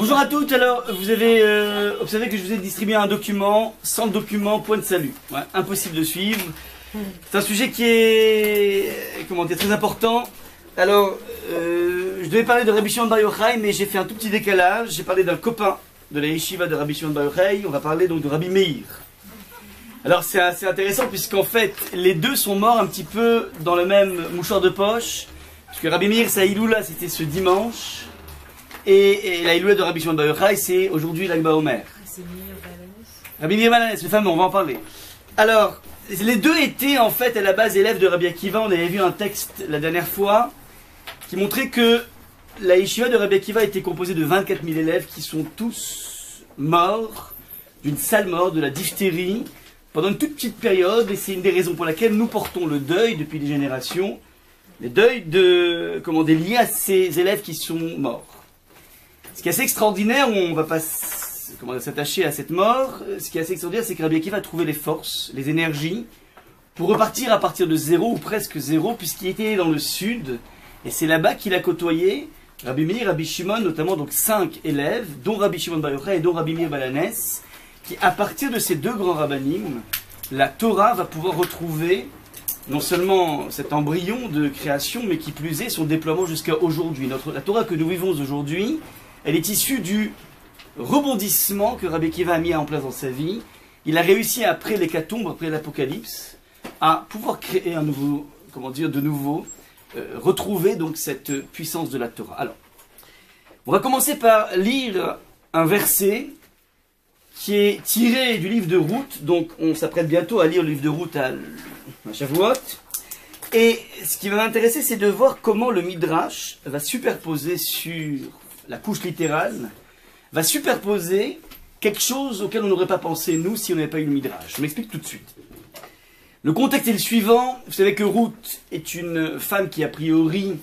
Bonjour à toutes, alors vous avez observé que je vous ai distribué un document, sans le document, point de salut. Ouais, impossible de suivre. C'est un sujet qui est, comment dire, très important. Alors, je devais parler de Rabbi Shimon Bar Yochai, mais j'ai fait un tout petit décalage. J'ai parlé d'un copain de la yeshiva de Rabbi Shimon Bar Yochai. On va parler donc de Rabbi Meir. Alors c'est assez intéressant puisqu'en fait, les deux sont morts un petit peu dans le même mouchoir de poche. Parce que Rabbi Meir, sa Iloula, c'était ce dimanche. Et la Iloula de Rabbi Shimon Bar Yochai, c'est aujourd'hui l'Ag BaOmer. Rabbi Meir Balanès, le fameux, on va en parler. Alors, les deux étaient en fait à la base élèves de Rabbi Akiva. On avait vu un texte la dernière fois qui montrait que la yeshiva de Rabbi Akiva était composée de 24 000 élèves qui sont tous morts d'une sale mort, de la diphtérie, pendant une toute petite période. Et c'est une des raisons pour laquelle nous portons le deuil depuis des générations. Le deuil de, des liés à ces élèves qui sont morts. Ce qui est assez extraordinaire, on ne va pas s'attacher à cette mort, ce qui est assez extraordinaire, c'est que Rabbi Akiva a trouvé les forces, les énergies, pour repartir à partir de zéro, ou presque zéro, puisqu'il était dans le sud, et c'est là-bas qu'il a côtoyé Rabbi Meir, Rabbi Shimon, notamment donc 5 élèves, dont Rabbi Shimon Bar Yochai et dont Rabbi Meir Balanès, qui à partir de ces deux grands rabbanim, la Torah va pouvoir retrouver non seulement cet embryon de création, mais qui plus est son déploiement jusqu'à aujourd'hui. La Torah que nous vivons aujourd'hui, elle est issue du rebondissement que Rabbi Akiva a mis en place dans sa vie. Il a réussi après l'hécatombe, après l'Apocalypse, à pouvoir créer un nouveau, retrouver donc cette puissance de la Torah. Alors, on va commencer par lire un verset qui est tiré du livre de Ruth. Donc, on s'apprête bientôt à lire le livre de Ruth à Shavuot. Et ce qui va m'intéresser, c'est de voir comment le Midrash va superposer sur la couche littérale, va superposer quelque chose auquel on n'aurait pas pensé, nous, si on n'avait pas eu le Midrash. Je m'explique tout de suite. Le contexte est le suivant. Vous savez que Ruth est une femme qui, a priori,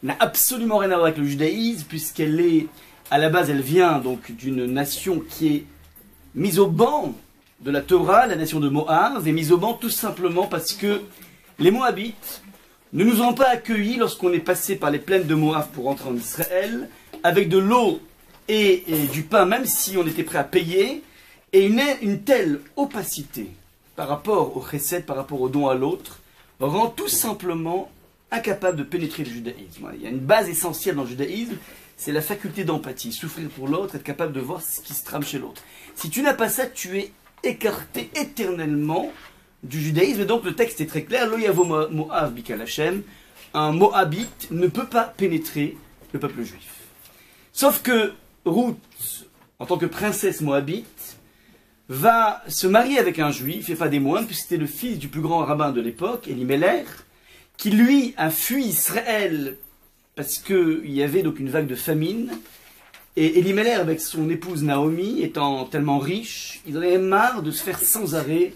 n'a absolument rien à voir avec le judaïsme, puisqu'elle est, à la base, elle vient donc d'une nation qui est mise au banc de la Torah, la nation de Moab, est mise au banc tout simplement parce que les Moabites ne nous ont pas accueillis lorsqu'on est passé par les plaines de Moab pour rentrer en Israël, avec de l'eau et du pain, même si on était prêt à payer, et une telle opacité par rapport au chesed, par rapport au don à l'autre, rend tout simplement incapable de pénétrer le judaïsme. Il y a une base essentielle dans le judaïsme, c'est la faculté d'empathie, souffrir pour l'autre, être capable de voir ce qui se trame chez l'autre. Si tu n'as pas ça, tu es écarté éternellement du judaïsme. Donc le texte est très clair, Lo yavo Moab bikal Hashem, un Moabite ne peut pas pénétrer le peuple juif. Sauf que Ruth, en tant que princesse moabite, va se marier avec un juif, et pas des moindres, puisque c'était le fils du plus grand rabbin de l'époque, Elimelech, qui lui a fui Israël parce qu'il y avait donc une vague de famine. Et Elimelech, avec son épouse Naomi, étant tellement riche, ils en avaient marre de se faire sans arrêt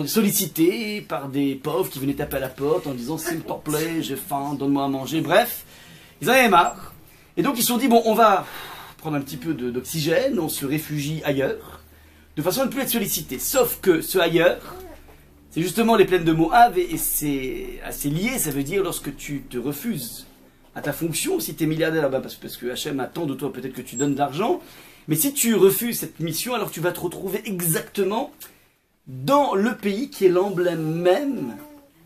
solliciter par des pauvres qui venaient taper à la porte en disant « S'il te plaît, j'ai faim, donne-moi à manger ». Bref, ils en avaient marre. Et donc ils se sont dit, bon, on va prendre un petit peu d'oxygène, on se réfugie ailleurs, de façon à ne plus être sollicité. Sauf que ce ailleurs, c'est justement les plaines de Moab, et c'est assez lié, ça veut dire lorsque tu te refuses à ta fonction, si tu es milliardaire là-bas, parce que Hachem attend de toi peut-être que tu donnes de l'argent, mais si tu refuses cette mission, alors tu vas te retrouver exactement dans le pays qui est l'emblème même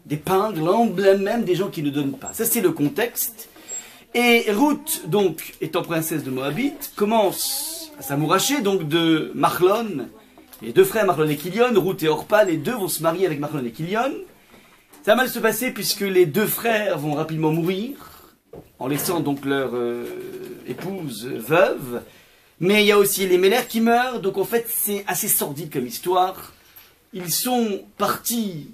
des pingres, l'emblème même des gens qui ne donnent pas. Ça c'est le contexte. Et Ruth, donc, étant princesse de Moabite, commence à s'amouracher donc de Machlon, les deux frères Machlon et Kilion, Ruth et Orpa, les deux vont se marier avec Machlon et Kilion. Ça va mal se passer puisque les deux frères vont rapidement mourir, en laissant donc leur épouse veuve. Mais il y a aussi les Méler qui meurent, donc en fait c'est assez sordide comme histoire. Ils sont partis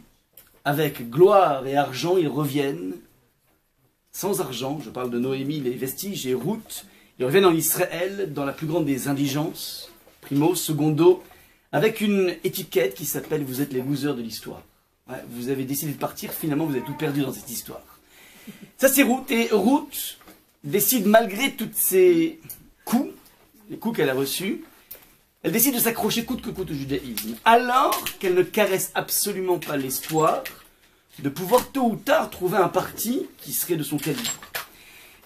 avec gloire et argent, ils reviennent sans argent, je parle de Noémie, les vestiges, et Ruth, ils reviennent en Israël dans la plus grande des indigences, primo, secondo, avec une étiquette qui s'appelle « Vous êtes les losers de l'histoire ». Ouais, vous avez décidé de partir, finalement vous avez tout perdu dans cette histoire. Ça c'est Ruth, et Ruth décide malgré tous ces coups, les coups qu'elle a reçus, elle décide de s'accrocher coûte que coûte au judaïsme, alors qu'elle ne caresse absolument pas l'espoir de pouvoir tôt ou tard trouver un parti qui serait de son calibre.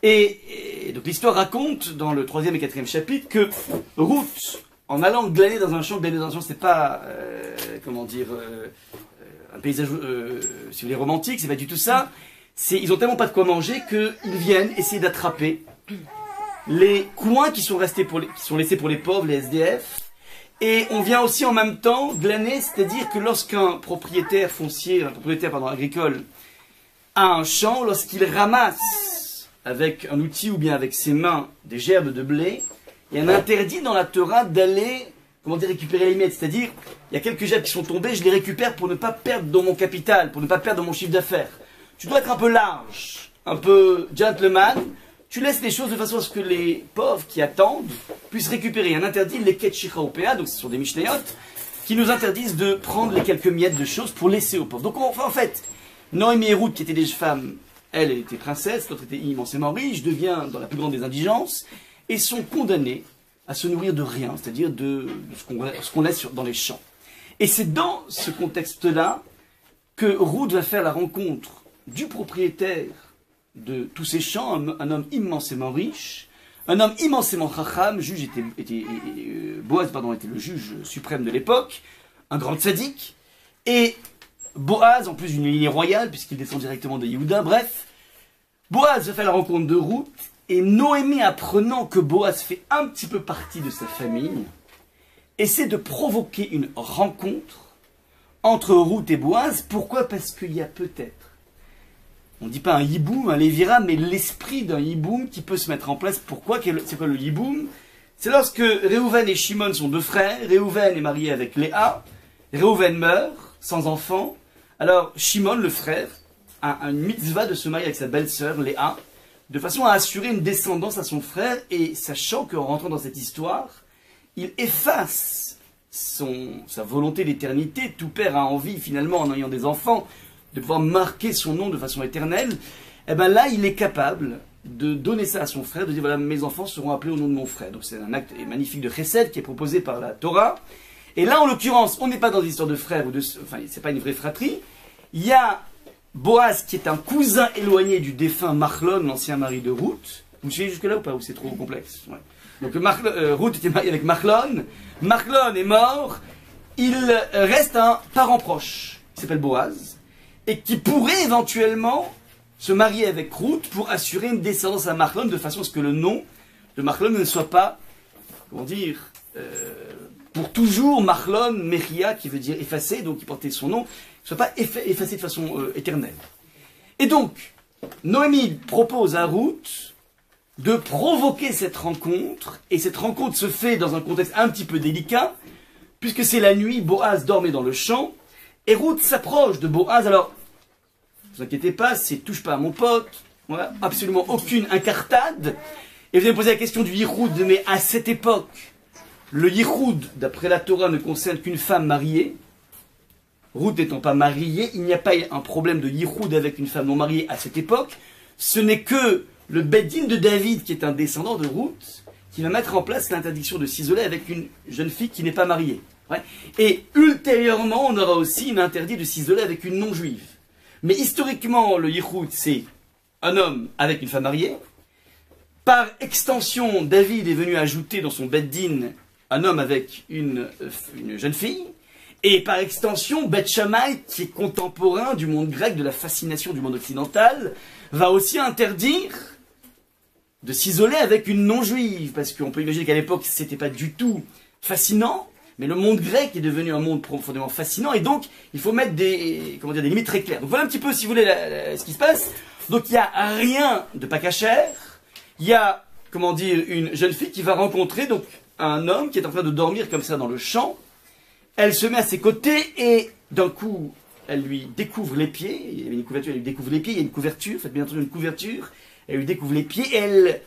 Et donc l'histoire raconte, dans le 3e et 4e chapitre, que Ruth, en allant glaner dans un champ, c'est pas, comment dire, un paysage, si vous voulez, romantique, c'est pas du tout ça. Ils ont tellement pas de quoi manger qu'ils viennent essayer d'attraper les coins qui sont laissés pour les pauvres, les SDF. Et on vient aussi en même temps glaner, c'est-à-dire que lorsqu'un propriétaire agricole a un champ, lorsqu'il ramasse avec un outil ou bien avec ses mains des gerbes de blé, il y a un interdit dans la Torah d'aller, comment dire, récupérer les miettes. C'est-à-dire, il y a quelques gerbes qui sont tombées, je les récupère pour ne pas perdre dans mon capital, pour ne pas perdre dans mon chiffre d'affaires. Tu dois être un peu large, un peu gentleman. Tu laisses les choses de façon à ce que les pauvres qui attendent puissent récupérer. Il y a un interdit, les ketchichaopéa, donc ce sont des mishnayot, qui nous interdisent de prendre les quelques miettes de choses pour laisser aux pauvres. Donc en fait, Noémie et Ruth, qui étaient des femmes, elle était princesse, l'autre était immensément riche, devient dans la plus grande des indigences, et sont condamnées à se nourrir de rien, c'est-à-dire de ce qu'on laisse dans les champs. Et c'est dans ce contexte-là que Ruth va faire la rencontre du propriétaire de tous ces champs, un homme immensément riche, un homme immensément chacham. Boaz était le juge suprême de l'époque, un grand tzaddik, et Boaz, en plus d'une lignée royale, puisqu'il descend directement de Yehuda, bref, Boaz va faire la rencontre de Ruth, et Noémie, apprenant que Boaz fait un petit peu partie de sa famille, essaie de provoquer une rencontre entre Ruth et Boaz. Pourquoi? Parce qu'il y a peut-être, on ne dit pas un yiboum, un lévira, mais l'esprit d'un yiboum qui peut se mettre en place. Pourquoi? C'est quoi le yiboum? C'est lorsque Réhouven et Shimon sont deux frères. Réhouven est marié avec Léa. Réhouven meurt sans enfant. Alors Shimon, le frère, a une mitzvah de se marier avec sa belle-sœur Léa, de façon à assurer une descendance à son frère. Et sachant qu'en rentrant dans cette histoire, il efface sa volonté d'éternité. Tout père a envie, finalement, en ayant des enfants, de pouvoir marquer son nom de façon éternelle. Et bien là, il est capable de donner ça à son frère, de dire voilà, mes enfants seront appelés au nom de mon frère. Donc c'est un acte magnifique de chesed qui est proposé par la Torah. Et là, en l'occurrence, on n'est pas dans une histoire de frère, enfin, c'est pas une vraie fratrie. Il y a Boaz qui est un cousin éloigné du défunt Machlon, l'ancien mari de Ruth. Vous me suivez jusque-là ou pas? Ou c'est trop complexe? Ouais. Donc Ruth était mariée avec Machlon. Machlon est mort. Il reste un parent proche qui s'appelle Boaz, et qui pourrait éventuellement se marier avec Ruth pour assurer une descendance à Machlon, de façon à ce que le nom de Machlon ne soit pas, comment dire, pour toujours Machlon Mechia, qui veut dire effacé, donc qui portait son nom, ne soit pas effacé de façon éternelle. Et donc, Noémie propose à Ruth de provoquer cette rencontre, et cette rencontre se fait dans un contexte un petit peu délicat, puisque c'est la nuit, Boaz dormait dans le champ, et Ruth s'approche de Boaz. Alors, ne vous inquiétez pas, c'est touche pas à mon pote, voilà, absolument aucune incartade. Et vous allez me poser la question du yichoud, mais à cette époque, le yichoud, d'après la Torah, ne concerne qu'une femme mariée. Ruth n'étant pas mariée, il n'y a pas un problème de yichoud avec une femme non mariée à cette époque. Ce n'est que le Beddin de David, qui est un descendant de Ruth, qui va mettre en place l'interdiction de s'isoler avec une jeune fille qui n'est pas mariée. Ouais. Et ultérieurement, on aura aussi un interdit de s'isoler avec une non-juive. Mais historiquement, le yichoud, c'est un homme avec une femme mariée. Par extension, David est venu ajouter dans son Beddin un homme avec une jeune fille. Et par extension, Beth Shammai, qui est contemporain du monde grec, de la fascination du monde occidental, va aussi interdire de s'isoler avec une non-juive. Parce qu'on peut imaginer qu'à l'époque, c'était pas du tout fascinant. Mais le monde grec est devenu un monde profondément fascinant, et donc il faut mettre des limites très claires. Donc voilà un petit peu, si vous voulez, ce qui se passe. Donc il n'y a rien de pas cachère. Il y a, une jeune fille qui va rencontrer donc un homme qui est en train de dormir comme ça dans le champ. Elle se met à ses côtés et d'un coup, elle lui découvre les pieds. Il y avait une couverture, elle lui découvre les pieds. Il y a une couverture, faites bien entendu une couverture. Elle lui découvre les pieds et elle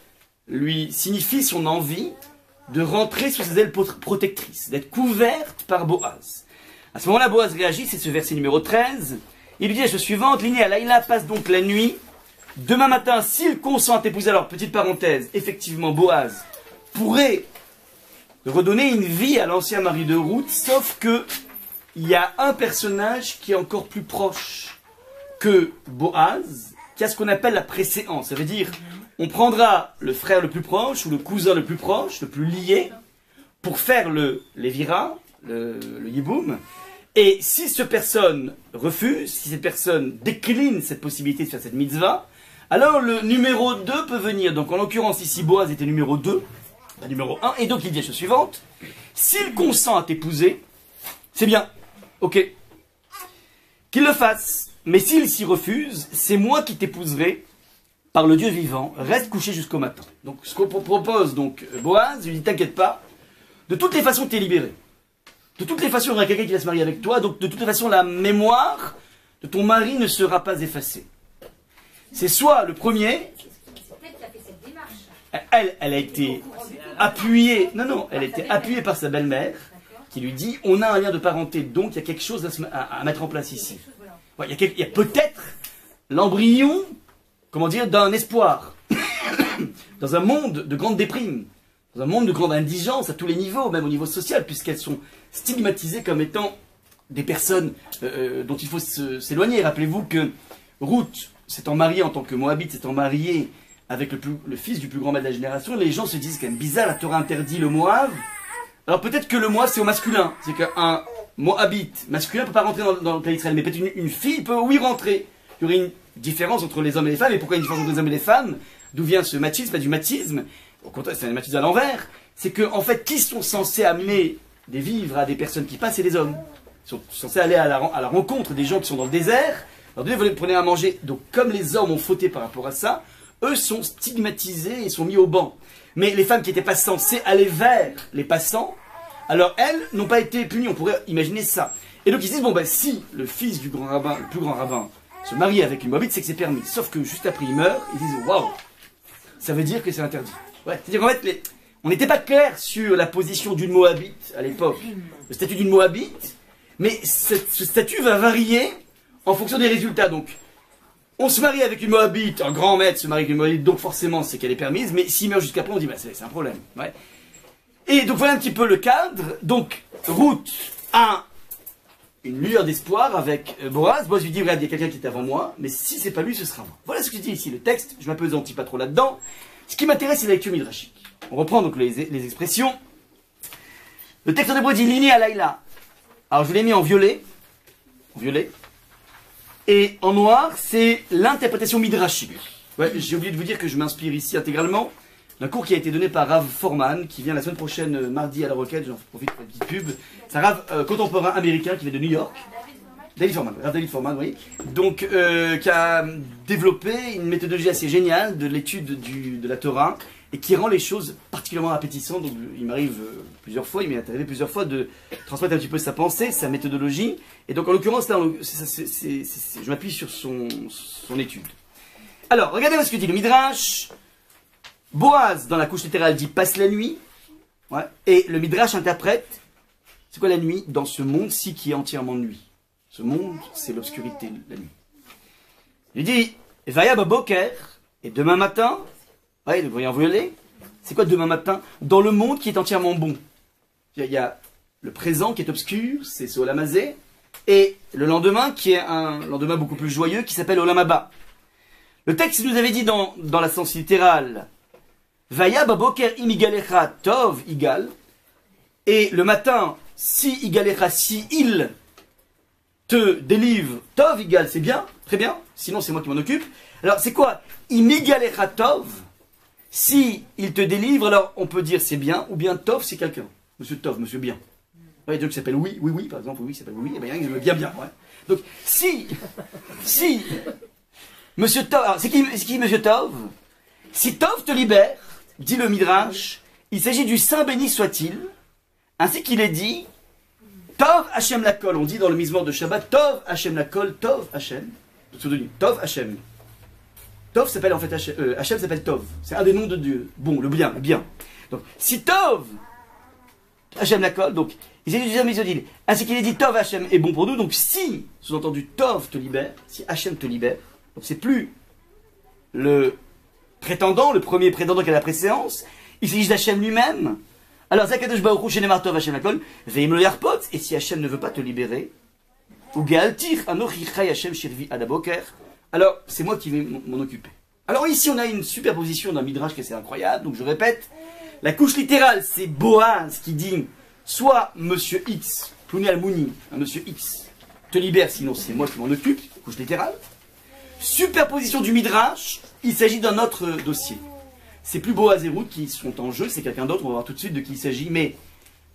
lui signifie son envie de rentrer sous ses ailes protectrices, d'être couverte par Boaz. À ce moment-là, Boaz réagit, c'est ce verset numéro 13. Il lui dit la chose suivante, Linéa Laïla passe donc la nuit. Demain matin, s'il consent à t'épouser, alors petite parenthèse, effectivement, Boaz pourrait redonner une vie à l'ancien mari de Ruth, sauf que il y a un personnage qui est encore plus proche que Boaz, qui a ce qu'on appelle la préséance. Ça veut dire on prendra le frère le plus proche ou le cousin le plus proche, le plus lié, pour faire le lévira, le yiboum. Et si cette personne refuse, si cette personne décline cette possibilité de faire cette mitzvah, alors le numéro 2 peut venir. Donc en l'occurrence ici, Boaz était numéro 2, pas numéro 1, et donc il dit la chose suivante. S'il consent à t'épouser, c'est bien, ok, qu'il le fasse. Mais s'il s'y refuse, c'est moi qui t'épouserai par le Dieu vivant, reste couché jusqu'au matin. Donc ce qu'on propose, donc Boaz, lui dit t'inquiète pas, de toutes les façons t'es libéré. De toutes les façons, il y aura quelqu'un qui va se marier avec toi, donc de toutes les façons, la mémoire de ton mari ne sera pas effacée. C'est soit le premier, elle a été appuyée, elle a été appuyée par sa belle-mère, qui lui dit, on a un lien de parenté, donc il y a quelque chose à mettre en place ici. Ouais, il y a peut-être l'embryon, comment dire, d'un espoir, dans un monde de grande déprime. Dans un monde de grande indigence à tous les niveaux, même au niveau social, puisqu'elles sont stigmatisées comme étant des personnes dont il faut s'éloigner. Rappelez-vous que Ruth s'étant mariée en tant que Moabite, s'étant mariée avec le fils du plus grand maître de la génération, les gens se disent quand même bizarre, la Torah interdit le Moab. Alors peut-être que le Moab c'est au masculin, c'est qu'un Moabite masculin ne peut pas rentrer dans le pays d'Israël, mais peut-être une fille peut oui rentrer. Il y aurait une différence entre les hommes et les femmes, et pourquoi une différence entre les hommes et les femmes? D'où vient ce machisme, pas du machisme? Au contraire, c'est un machisme à l'envers. C'est que, en fait, qui sont censés amener des vivres à des personnes qui passent? C'est les hommes. Ils sont censés aller à la rencontre des gens qui sont dans le désert. Alors, vous les prenez à manger. Donc, comme les hommes ont fauté par rapport à ça, eux sont stigmatisés et sont mis au banc. Mais les femmes qui n'étaient pas censées aller vers les passants, alors elles n'ont pas été punies. On pourrait imaginer ça. Et donc, ils disent, bon, ben, si le fils du grand rabbin, le plus grand rabbin, se marie avec une Moabite, c'est que c'est permis. Sauf que juste après, il meurt, ils disent, waouh, ça veut dire que c'est interdit. Ouais, c'est-à-dire qu'en fait, on n'était pas clair sur la position d'une Moabite à l'époque, le statut d'une Moabite, mais ce statut va varier en fonction des résultats. Donc, on se marie avec une Moabite, un grand maître se marie avec une Moabite, donc forcément c'est qu'elle est permise, mais s'il meurt jusqu'après, on dit bah, c'est un problème. Ouais. Et donc voilà un petit peu le cadre. Donc, Ruth a une lueur d'espoir avec Boaz. Boaz lui dit regarde, il y a quelqu'un qui est avant moi, mais si c'est pas lui, ce sera moi. Voilà ce que je dis ici, le texte, je m'apesantis pas trop là-dedans. Ce qui m'intéresse, c'est la lecture midrashique. On reprend donc les expressions. Le texte en hébreu dit Lini alayla. Alors je l'ai mis en violet. En violet. Et en noir, c'est l'interprétation midrashique. Ouais, j'ai oublié de vous dire que je m'inspire ici intégralement d'un cours qui a été donné par Rav Forman, qui vient la semaine prochaine, mardi à la Roquette. J'en profite pour une petite pub. C'est un Rav contemporain américain qui vient de New York. David Forman, Rav David Forman, oui. Donc, qui a développé une méthodologie assez géniale de l'étude de la Torah et qui rend les choses particulièrement appétissantes. Donc, il m'arrive plusieurs fois, il m'est arrivé plusieurs fois de transmettre un petit peu sa pensée, sa méthodologie. Et donc, en l'occurrence, là, je m'appuie sur son étude. Alors, regardez ce que dit le Midrash. Boaz, dans la couche littérale, dit passe la nuit. Ouais. Et le Midrash interprète c'est quoi la nuit dans ce monde-ci qui est entièrement nuit. Ce monde, c'est l'obscurité, la nuit. Il dit, Vaya Baboker, et demain matin, ouais, vous voyez en violet, c'est quoi demain matin? Dans le monde qui est entièrement bon. Il y a le présent qui est obscur, c'est ce Olam Hazé, et le lendemain qui est un lendemain beaucoup plus joyeux qui s'appelle Olam Haba. Le texte nous avait dit dans la sens littérale, Vaya Baboker imigalecha tov igal, et le matin, si igalecha, si il te délivre, tov igal, c'est bien, très bien, sinon c'est moi qui m'en occupe. Alors c'est quoi? Imigalecha tov, si il te délivre, alors on peut dire c'est bien, ou bien tov c'est quelqu'un. Monsieur tov, monsieur bien. Il y a des gens qui s'appellent oui, oui, oui, par exemple, oui, s'appelle oui, et bien il y a bien, bien, ouais. Donc si, monsieur tov, alors c'est qui monsieur tov? Si tov te libère, dit le Midrash, il s'agit du Saint béni soit-il, ainsi qu'il est dit, Tov Hashem Lakol, on dit dans le Mizmor de Shabbat, Tov Hashem Lakol, Tov Hashem, Tov Hashem. Tov s'appelle en fait Hashem s'appelle Tov, c'est un des noms de Dieu, bon, le bien, le bien. Donc, si Tov Hashem Lakol, donc, il s'agit du Saint béni soit-il, ainsi qu'il est dit, Tov Hashem est bon pour nous, donc si, sous-entendu, Tov te libère, si Hashem te libère, donc c'est plus le prétendant, le premier prétendant qui a la préséance, il s'agit d'Hachem lui-même. Alors, Zakadosh Baruch Hu Shenemar Tov Hashem Lakol, Veim lo yarpot, et si Hachem ne veut pas te libérer, ou Gaaltir, Anochi Chay Hachem Shirvi Adaboker, alors c'est moi qui vais m'en occuper. Alors ici, on a une superposition d'un midrash qui est assez incroyable. Donc je répète, la couche littérale, c'est Boaz qui dit soit Monsieur X, Plouni Almouni, Monsieur X, te libère, sinon c'est moi qui m'en occupe, couche littérale. Superposition du midrash, il s'agit d'un autre dossier. C'est plus Boaz et Ruth qui sont en jeu, c'est quelqu'un d'autre, on va voir tout de suite de qui il s'agit. Mais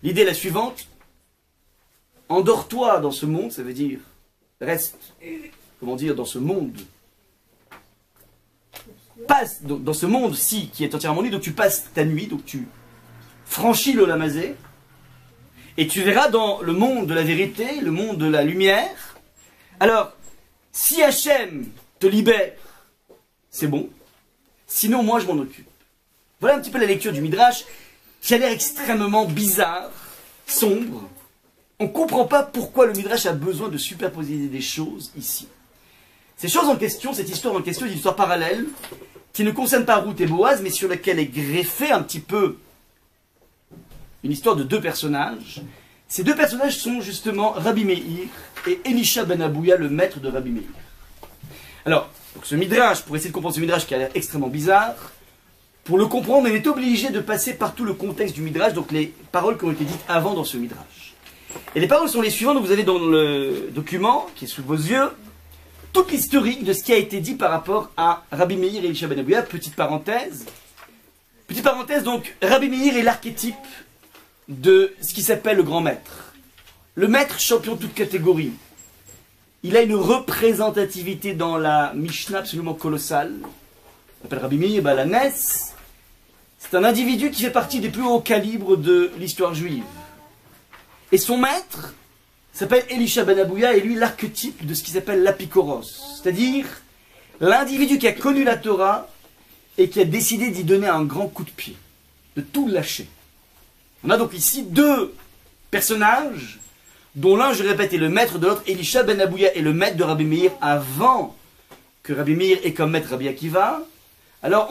l'idée est la suivante, endors-toi dans ce monde, ça veut dire reste, comment dire, dans ce monde. Passe dans ce monde-ci qui est entièrement nuit, donc tu passes ta nuit, donc tu franchis le Lamazé, et tu verras dans le monde de la vérité, le monde de la lumière. Alors, si Hachem te libère, c'est bon, sinon moi je m'en occupe. Voilà un petit peu la lecture du Midrash, qui a l'air extrêmement bizarre, sombre. On ne comprend pas pourquoi le Midrash a besoin de superposer des choses ici. Ces choses en question, cette histoire en question, est une histoire parallèle, qui ne concerne pas Ruth et Boaz, mais sur laquelle est greffée un petit peu une histoire de deux personnages. Ces deux personnages sont justement Rabbi Meir et Elisha ben Abouya, le maître de Rabbi Meir. Alors, donc ce Midrash, pour essayer de comprendre ce Midrash qui a l'air extrêmement bizarre, pour le comprendre, on est obligé de passer par tout le contexte du Midrash, donc les paroles qui ont été dites avant dans ce Midrash. Et les paroles sont les suivantes, donc vous avez dans le document, qui est sous vos yeux, toute l'historique de ce qui a été dit par rapport à Rabbi Meir et Elisha ben Abouya. Petite parenthèse, donc Rabbi Meir est l'archétype de ce qui s'appelle le grand maître. Le maître champion de toute catégorie. Il a une représentativité dans la Mishnah absolument colossale. On appelle Rabbi Meir la Ness. C'est un individu qui fait partie des plus hauts calibres de l'histoire juive. Et son maître s'appelle Elisha ben Abouya, et lui l'archétype de ce qui s'appelle l'apikoros, c'est-à-dire l'individu qui a connu la Torah et qui a décidé d'y donner un grand coup de pied, de tout lâcher. On a donc ici deux personnages, dont l'un, je répète, est le maître de l'autre. Elisha ben Abouya est le maître de Rabbi Meir avant que Rabbi Meir ait comme maître Rabbi Akiva. Alors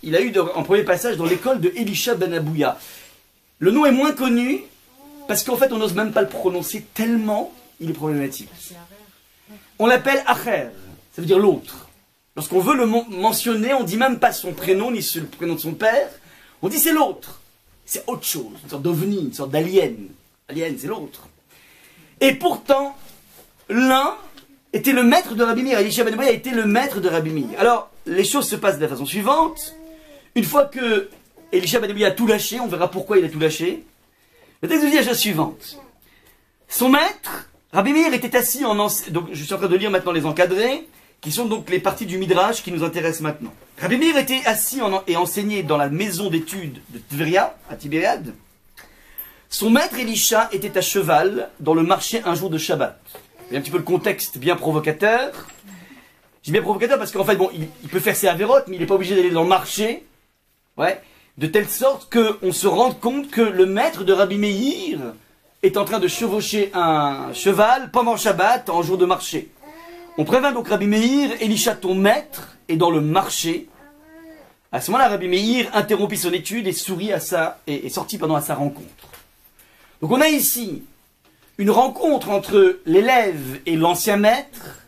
il a eu en premier passage dans l'école de Elisha ben Abouya. Le nom est moins connu, parce qu'en fait, on n'ose même pas le prononcer tellement il est problématique. On l'appelle Acher, ça veut dire l'autre. Lorsqu'on veut le mentionner, on ne dit même pas son prénom, ni le prénom de son père. On dit c'est l'autre. C'est autre chose, une sorte d'ovni, une sorte d'alien. Alien, c'est l'autre. Et pourtant, l'un était le maître de Rabbi Meir. Elisha ben Abouya était le maître de Rabbi Meir. Alors, les choses se passent de la façon suivante. Une fois que Elisha ben Abouya a tout lâché, on verra pourquoi il a tout lâché. Le texte nous dit la chose suivante. Son maître, Rabbi Meir, était assis donc je suis en train de lire maintenant les encadrés, qui sont donc les parties du Midrash qui nous intéressent maintenant. Rabbi Meir était assis et enseigné dans la maison d'études de Tveria, à Tibériade. Son maître Elisha était à cheval dans le marché un jour de Shabbat. Il y a un petit peu le contexte bien provocateur. Je dis bien provocateur parce qu'en fait, bon, il peut faire ses avérotes, mais il n'est pas obligé d'aller dans le marché. Ouais. De telle sorte qu'on se rende compte que le maître de Rabbi Meir est en train de chevaucher un cheval pendant Shabbat en jour de marché. On prévint donc Rabbi Meir, Elisha ton maître est dans le marché. À ce moment-là, Rabbi Meir interrompit son étude et sourit à et sortit à sa rencontre. Donc on a ici une rencontre entre l'élève et l'ancien maître,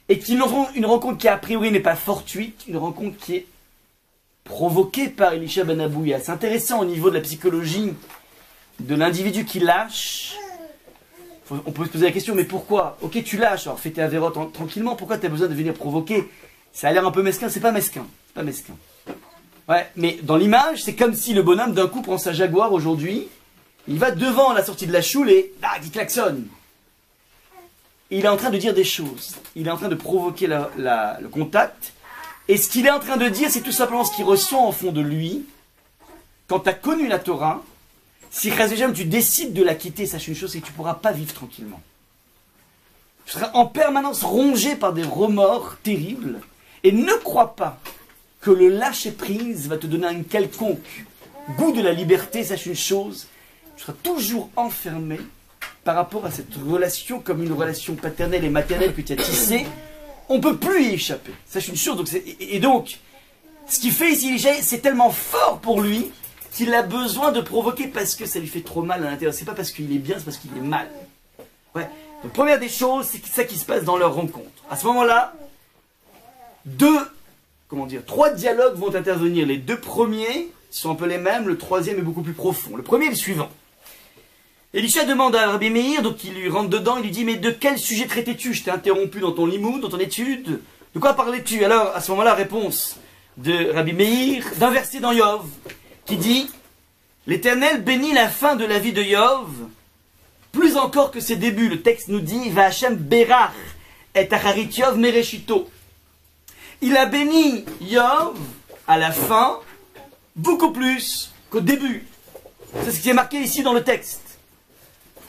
et une rencontre qui a priori n'est pas fortuite, une rencontre qui est provoqué par Elisha ben Abouya. C'est intéressant au niveau de la psychologie de l'individu qui lâche. On peut se poser la question, mais pourquoi? Ok, tu lâches, alors fais tes avérotes tranquillement, pourquoi tu as besoin de venir provoquer? Ça a l'air un peu mesquin, c'est pas mesquin. C'est pas mesquin. Ouais, mais dans l'image, c'est comme si le bonhomme d'un coup prend sa Jaguar aujourd'hui, il va devant la sortie de la choule et il klaxonne. Il est en train de dire des choses. Il est en train de provoquer le contact. Et ce qu'il est en train de dire, c'est tout simplement ce qu'il ressent au fond de lui. Quand tu as connu la Torah, si tu décides de la quitter, sache une chose, c'est que tu ne pourras pas vivre tranquillement. Tu seras en permanence rongé par des remords terribles. Et ne crois pas que le lâcher-prise va te donner un quelconque goût de la liberté. Sache une chose, tu seras toujours enfermé par rapport à cette relation comme une relation paternelle et maternelle que tu as tissée. On ne peut plus y échapper. Sache une chose. Donc, ce qu'il fait ici, c'est tellement fort pour lui qu'il a besoin de provoquer parce que ça lui fait trop mal à l'intérieur. C'est pas parce qu'il est bien, c'est parce qu'il est mal. Ouais. Donc, première des choses, c'est ça qui se passe dans leur rencontre. À ce moment-là, deux comment dire, 3 dialogues vont intervenir. Les 2 premiers sont un peu les mêmes, le 3e est beaucoup plus profond. Le premier est le suivant. Elisha demande à Rabbi Meir, donc il lui rentre dedans, il lui dit, mais de quel sujet traitais-tu? Je t'ai interrompu dans ton limoud, dans ton étude. De quoi parlais-tu? Alors, à ce moment-là, réponse de Rabbi Meir, d'un verset dans Yov, qui dit, l'Éternel bénit la fin de la vie de Yov, plus encore que ses débuts. Le texte nous dit, va Hashem berach et acharit Yov mereshito. Il a béni Yov à la fin, beaucoup plus qu'au début. C'est ce qui est marqué ici dans le texte.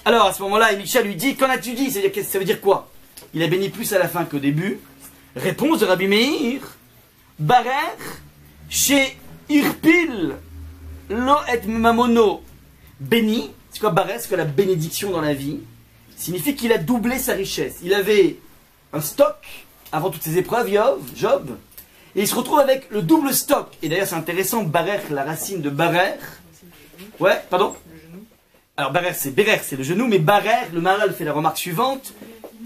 Alors, à ce moment-là, Elisha lui dit, qu'en as-tu dit? Ça veut dire quoi? Il a béni plus à la fin qu'au début. Réponse de Rabbi Meir, Barer, chez Irpil, Lo et Mamono, béni. C'est quoi Barer? C'est quoi la bénédiction dans la vie? Signifie qu'il a doublé sa richesse. Il avait un stock avant toutes ses épreuves, Job, et il se retrouve avec le double stock. Et d'ailleurs, c'est intéressant, Barer, la racine de Barer. Ouais, pardon? Alors, Barer, c'est le genou, mais Barer, le Maharal fait la remarque suivante.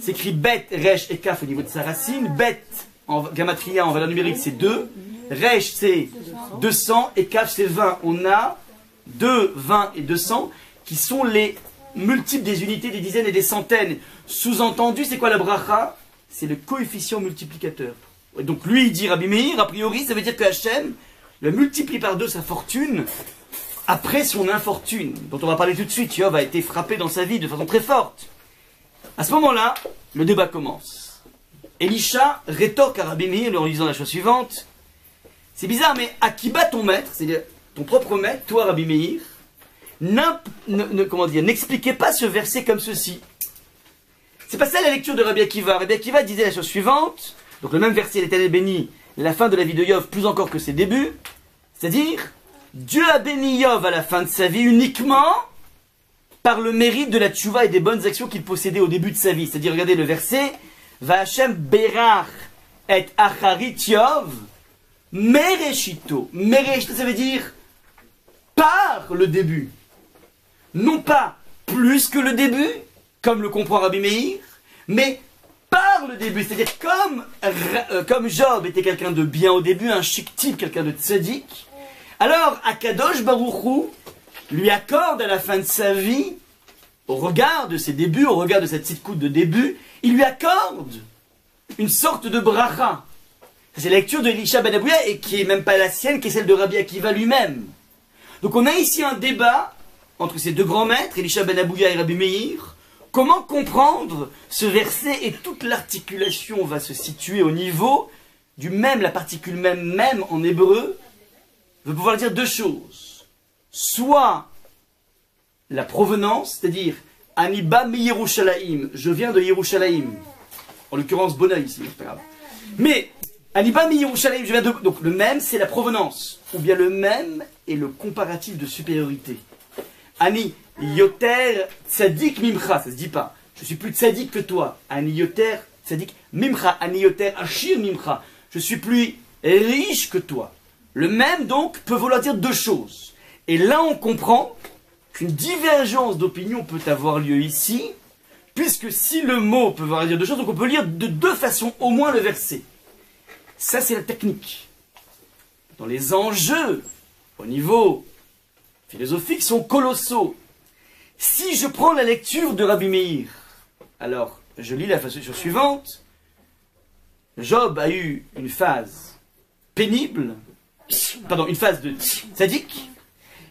C'est écrit Bet, Resh et Kaf au niveau de sa racine. Bet, en gamatria, en valeur numérique, c'est 2. Resh, c'est 200 et Kaf, c'est 20. On a 2, 20 et 200 qui sont les multiples des unités, des dizaines et des centaines. Sous-entendu, c'est quoi la bracha? C'est le coefficient multiplicateur. Et donc, lui, il dit Rabbi Meir, a priori, ça veut dire que Hachem le multiplie par 2 sa fortune après son infortune, dont on va parler tout de suite. Yov a été frappé dans sa vie de façon très forte. À ce moment-là, le débat commence. Elisha rétorque à Rabbi Meir en lui disant la chose suivante. C'est bizarre, mais à qui bat ton maître, c'est-à-dire ton propre maître, toi Rabbi Meir, n'expliquez pas ce verset comme ceci. C'est pas ça la lecture de Rabbi Akiva. Rabbi Akiva disait la chose suivante. Donc le même verset, l'Éternel béni la fin de la vie de Yov plus encore que ses débuts. C'est-à-dire, Dieu a béni Yov à la fin de sa vie uniquement par le mérite de la tchouva et des bonnes actions qu'il possédait au début de sa vie. C'est-à-dire, regardez le verset, Va Hashem berach et acharit Yov mereshito. Mereshito, ça veut dire par le début. Non pas plus que le début, comme le comprend Rabbi Meir, mais par le début. C'est-à-dire, comme Job était quelqu'un de bien au début, un chic type, quelqu'un de tzaddik, alors Akadosh Baruch Hu lui accorde à la fin de sa vie, au regard de ses débuts, au regard de cette petite coude de début, il lui accorde une sorte de bracha. C'est la lecture de Elisha ben Abouya, et qui est même pas la sienne, qui est celle de Rabbi Akiva lui-même. Donc on a ici un débat entre ces deux grands maîtres, Elisha ben Abouya et Rabbi Meir. Comment comprendre ce verset, et toute l'articulation va se situer au niveau du même, la particule même en hébreu, veut pouvoir dire 2 choses. Soit la provenance, c'est-à-dire Aniba mi Yerushalayim, je viens de Yerushalayim, en l'occurrence Bona ici, c'est pas grave. Mais Aniba mi Yerushalayim, je viens de... Donc le même, c'est la provenance, ou bien le même est le comparatif de supériorité. Ani yoter tzadik mimcha, ça se dit pas. Je suis plus tzadik que toi. Ani yoter tzadik mimcha, ani yoter ashir mimcha. Je suis plus riche que toi. Le même, donc, peut vouloir dire 2 choses. Et là, on comprend qu'une divergence d'opinion peut avoir lieu ici, puisque si le mot peut vouloir dire 2 choses, donc on peut lire de 2 façons au moins le verset. Ça, c'est la technique. Dans les enjeux, au niveau philosophique, sont colossaux. Si je prends la lecture de Rabbi Meir, alors, je lis la façon suivante. Job a eu une phase pénible, une phase de tzaddik.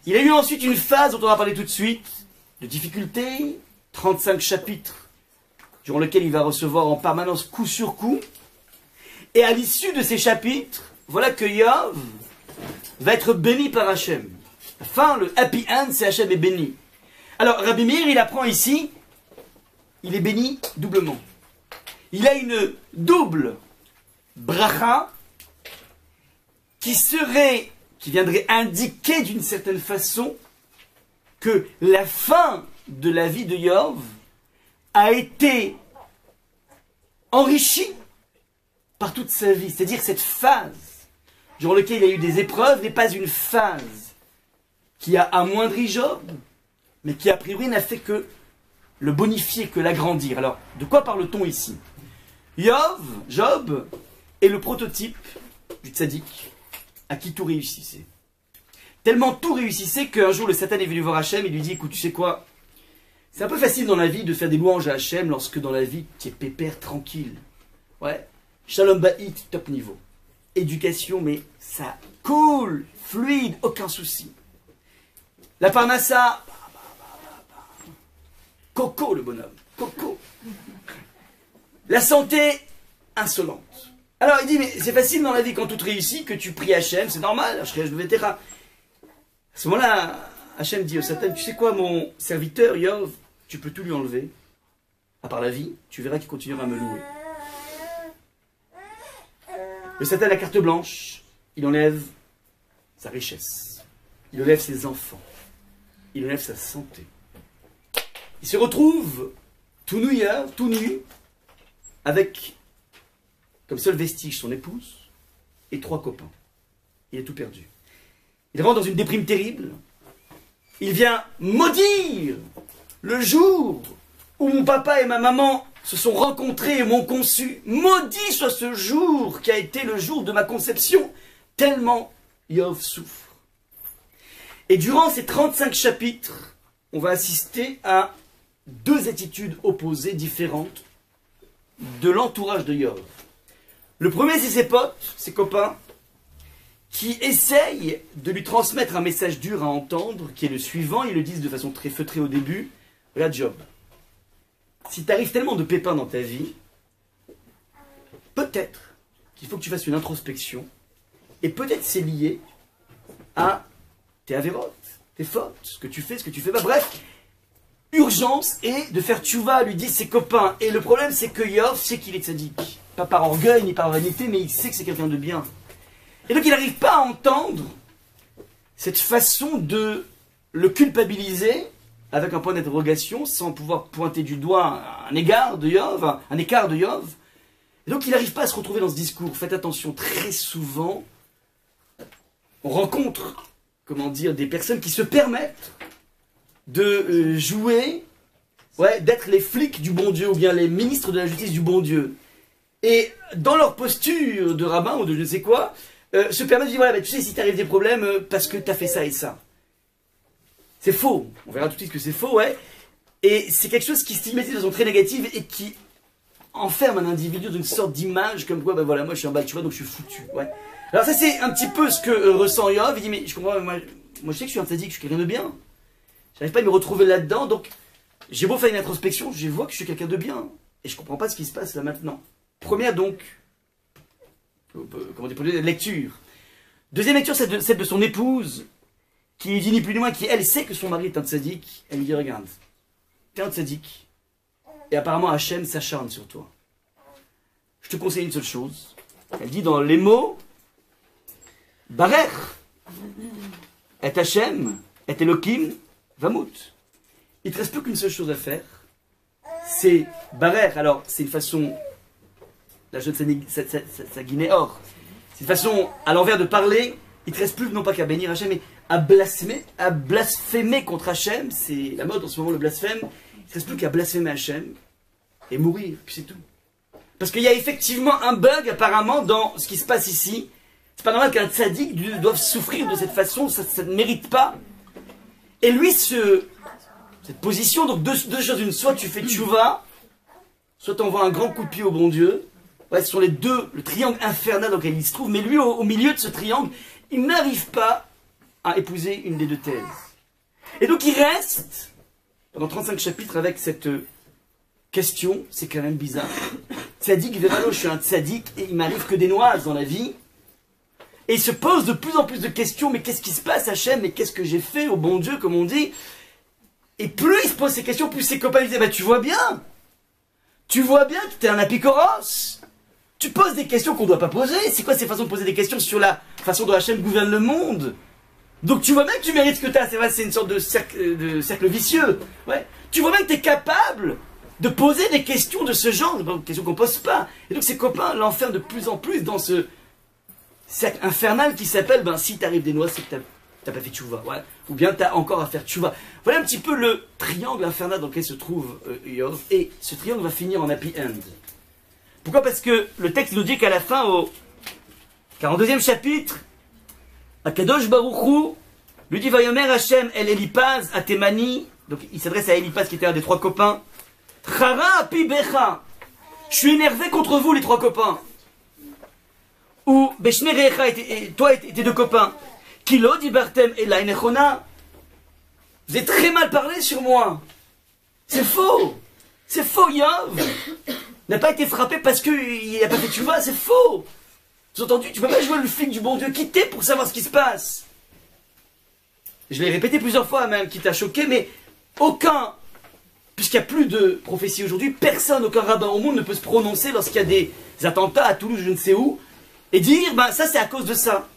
Il a eu ensuite une phase dont on va parler tout de suite, de difficulté, 35 chapitres, durant lesquels il va recevoir en permanence coup sur coup. Et à l'issue de ces chapitres, voilà que Yov va être béni par Hachem. Enfin, le happy end, c'est Hachem est béni. Alors, Rabbi Meir, il apprend ici, il est béni doublement. Il a une double bracha qui viendrait indiquer d'une certaine façon que la fin de la vie de Yov a été enrichie par toute sa vie. C'est-à-dire cette phase durant laquelle il a eu des épreuves n'est pas une phase qui a amoindri Job, mais qui a priori n'a fait que le bonifier, que l'agrandir. Alors, de quoi parle-t-on ici? Job est le prototype du tzaddik, à qui tout réussissait. Tellement tout réussissait qu'un jour le Satan est venu voir Hachem et lui dit, écoute, tu sais quoi, c'est un peu facile dans la vie de faire des louanges à Hachem lorsque dans la vie tu es pépère, tranquille. Ouais, Shalom Ba'it, top niveau. Éducation, mais ça coule, fluide, aucun souci. La parnassa, coco le bonhomme, coco. La santé, insolente. Alors il dit, mais c'est facile dans la vie quand tout réussit que tu pries Hachem, c'est normal, à ce moment-là, Hachem dit au Satan, tu sais quoi, mon serviteur, Yov, tu peux tout lui enlever, à part la vie, tu verras qu'il continuera à me louer. Le Satan a la carte blanche, il enlève sa richesse, il enlève ses enfants, il enlève sa santé. Il se retrouve tout nu, avec comme seul vestige son épouse et 3 copains. Il a tout perdu. Il rentre dans une déprime terrible. Il vient maudire le jour où mon papa et ma maman se sont rencontrés et m'ont conçu. Maudit soit ce jour qui a été le jour de ma conception, tellement Yov souffre. Et durant ces 35 chapitres, on va assister à 2 attitudes opposées, différentes, de l'entourage de Yov. Le premier, c'est ses potes, ses copains, qui essayent de lui transmettre un message dur à entendre, qui est le suivant. Ils le disent de façon très feutrée au début. Regarde Job, si t'arrives tellement de pépins dans ta vie, peut-être qu'il faut que tu fasses une introspection, et peut-être c'est lié à tes avérotes, tes fautes, ce que tu fais pas. Bref, urgence est de faire tchouva, lui disent ses copains. Et le problème, c'est que Yov sait qu'il est tzaddik. Pas par orgueil ni par vanité, mais il sait que c'est quelqu'un de bien. Et donc il n'arrive pas à entendre cette façon de le culpabiliser avec un point d'interrogation sans pouvoir pointer du doigt un écart de Yov. Et donc il n'arrive pas à se retrouver dans ce discours. Faites attention, très souvent, on rencontre, des personnes qui se permettent de jouer, d'être les flics du bon Dieu ou bien les ministres de la justice du bon Dieu. Et dans leur posture de rabbin ou de je ne sais quoi, se permettent de dire, voilà, tu sais, si t'arrives des problèmes, parce que t'as fait ça et ça. C'est faux. On verra tout de suite que c'est faux, Et c'est quelque chose qui stigmatise de façon très négative et qui enferme un individu dans une sorte d'image comme quoi, moi je suis un bal, donc je suis foutu, Alors ça c'est un petit peu ce que ressent Yov. Il dit, mais je comprends, moi je sais que je suis un tzaddik, je suis quelqu'un de bien. J'arrive pas à me retrouver là-dedans, donc j'ai beau faire une introspection, je vois que je suis quelqu'un de bien. Et je comprends pas ce qui se passe là maintenant. Première donc, lecture. Deuxième lecture, c'est celle de son épouse, qui lui dit ni plus ni moins qu'elle sait que son mari est un tzaddik. Elle lui dit, regarde, t'es un tzaddik, et apparemment Hachem s'acharne sur toi. Je te conseille une seule chose. Elle dit dans les mots, Barech, et Hachem, et Elohim, Vamout. Il ne te reste plus qu'une seule chose à faire, c'est Barech. Alors, c'est une façon, la jeune Saguinéor, c'est une façon à l'envers de parler. Il ne te reste plus non pas qu'à bénir Hachem, mais à blasphémer contre Hachem. C'est la mode en ce moment, le blasphème. Il ne te reste plus qu'à blasphémer Hachem et mourir, puis c'est tout. Parce qu'il y a effectivement un bug apparemment dans ce qui se passe ici. C'est pas normal qu'un tzaddik doive souffrir de cette façon, ça ne mérite pas. Et lui, cette position, donc deux choses, une, soit tu fais tchouva, soit tu envoies un grand coup de pied au bon Dieu. Ce sont les deux, le triangle infernal dans lequel il se trouve, mais lui, au milieu de ce triangle, il n'arrive pas à épouser une des deux thèses. Et donc il reste, pendant 35 chapitres, avec cette question, c'est quand même bizarre. Tzadik, Véralo, je suis un tzadik, et il m'arrive que des noises dans la vie. Et il se pose de plus en plus de questions, mais qu'est-ce qui se passe, Hachem, mais qu'est-ce que j'ai fait au bon Dieu, comme on dit. Et plus il se pose ces questions, plus ses copains lui disent, tu vois bien que t'es un apikoros. Tu poses des questions qu'on ne doit pas poser. C'est quoi ces façons de poser des questions sur la façon dont Hachem gouverne le monde? Donc tu vois bien que tu mérites ce que tu as. C'est vrai, c'est une sorte de cercle vicieux. Tu vois bien que tu es capable de poser des questions de ce genre, des questions qu'on ne pose pas. Et donc ses copains l'enferment de plus en plus dans ce cercle infernal qui s'appelle, si t'arrives des noix, c'est que t'as pas fait tchouva. Ou bien t'as encore à faire tchouva. Voilà un petit peu le triangle infernal dans lequel se trouve Yov. Et ce triangle va finir en happy end. Pourquoi? Parce que le texte nous dit qu'à la fin, 42e chapitre, Akadosh Baruch Hu lui dit Vayomer Hashem el Elipaz Atemani, donc il s'adresse à Elipaz qui était un des trois copains. Chara api becha, je suis énervé contre vous les trois copains. Ou Beshne Recha, et toi et tes deux copains. Kilo dibartem elai nechona, vous avez très mal parlé sur moi. C'est faux. C'est faux, Yov n'a pas été frappé parce qu'il n'a pas fait tchouva, c'est faux. Vous avez entendu, tu peux pas jouer le flic du bon Dieu, quitter pour savoir ce qui se passe. Je l'ai répété plusieurs fois même, qui t'a choqué, mais aucun, puisqu'il n'y a plus de prophétie aujourd'hui, personne, aucun rabbin au monde ne peut se prononcer lorsqu'il y a des attentats à Toulouse, je ne sais où, et dire, ben ça c'est à cause de ça.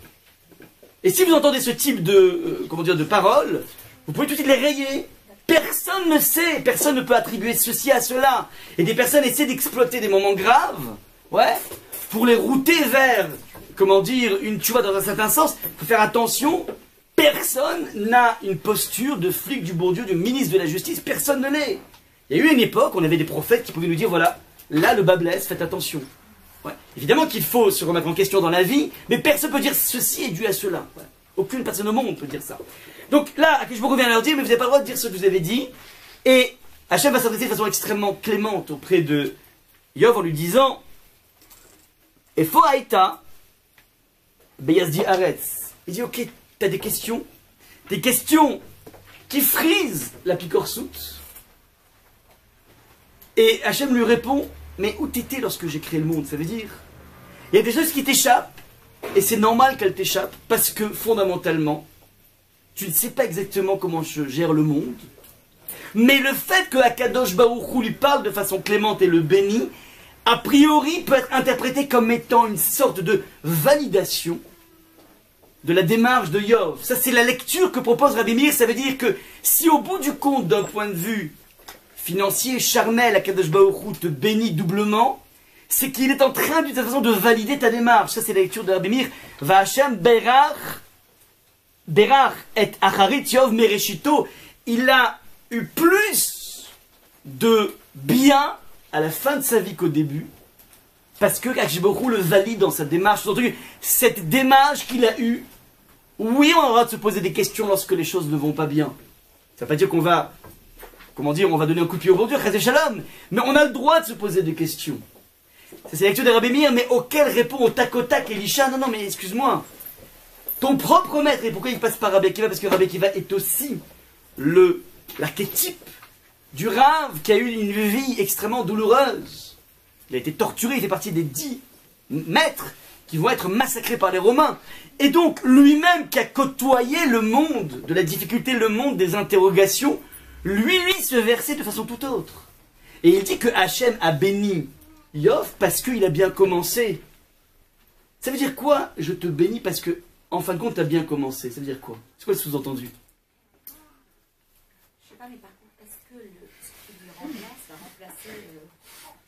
Et si vous entendez ce type de, de paroles, vous pouvez tout de suite les rayer. Personne ne sait, personne ne peut attribuer ceci à cela. Et des personnes essaient d'exploiter des moments graves, ouais, pour les router vers, une tchouva dans un certain sens. Il faut faire attention, personne n'a une posture de flic du bon Dieu, de ministre de la justice, personne ne l'est. Il y a eu une époque, on avait des prophètes qui pouvaient nous dire, voilà, là le bas blesse, faites attention. Ouais. Évidemment qu'il faut se remettre en question dans la vie, mais personne ne peut dire ceci est dû à cela. Ouais. Aucune personne au monde peut dire ça. Donc là, je me reviens à leur dire, mais vous n'avez pas le droit de dire ce que vous avez dit. Et Hachem va s'adresser de façon extrêmement clémente auprès de Yov en lui disant Efo Aïta, Beyazdi Aretz. Il dit, ok, t'as des questions qui frisent la picorsoute. Et Hachem lui répond, mais où t'étais lorsque j'ai créé le monde? Ça veut dire, il y a des choses qui t'échappent, et c'est normal qu'elles t'échappent, parce que fondamentalement, tu ne sais pas exactement comment je gère le monde. Mais le fait que Akadosh Baruch Hu lui parle de façon clémente et le bénit, a priori peut être interprété comme étant une sorte de validation de la démarche de Yov. Ça c'est la lecture que propose Rabbi Meir. Ça veut dire que si au bout du compte, d'un point de vue financier, charnel, Akadosh Baruch Hu te bénit doublement, c'est qu'il est en train d'une certaine façon de valider ta démarche. Ça c'est la lecture de Rabbi Meir. Va Hashem Berach et Acharit Yov Mereshito, il a eu plus de bien à la fin de sa vie qu'au début, parce que Akadosh Baruch Hu le valide dans sa démarche. Cette démarche qu'il a eue, oui, on aura de se poser des questions lorsque les choses ne vont pas bien. Ça ne veut pas dire qu'on va, on va donner un coup de pied au bon Dieu, Chazé Shalom, mais on a le droit de se poser des questions. C'est la lecture de Rabbi Meir, mais auquel répond au tac Elisha, non, mais excuse-moi. Ton propre maître, et pourquoi il passe par Rabbi Akiva? Parce que Rabbi Akiva est aussi l'archétype du Rav qui a eu une vie extrêmement douloureuse. Il a été torturé, il fait partie des 10 maîtres qui vont être massacrés par les Romains. Et donc, lui-même qui a côtoyé le monde de la difficulté, le monde des interrogations, lui lit ce verset de façon tout autre. Et il dit que Hachem a béni Yov parce qu'il a bien commencé. Ça veut dire quoi? Je te bénis parce que, en fin de compte, tu as bien commencé. Ça veut dire quoi? C'est quoi le sous-entendu? Je sais pas, mais par contre, est-ce que ce qui lui remplace va remplacer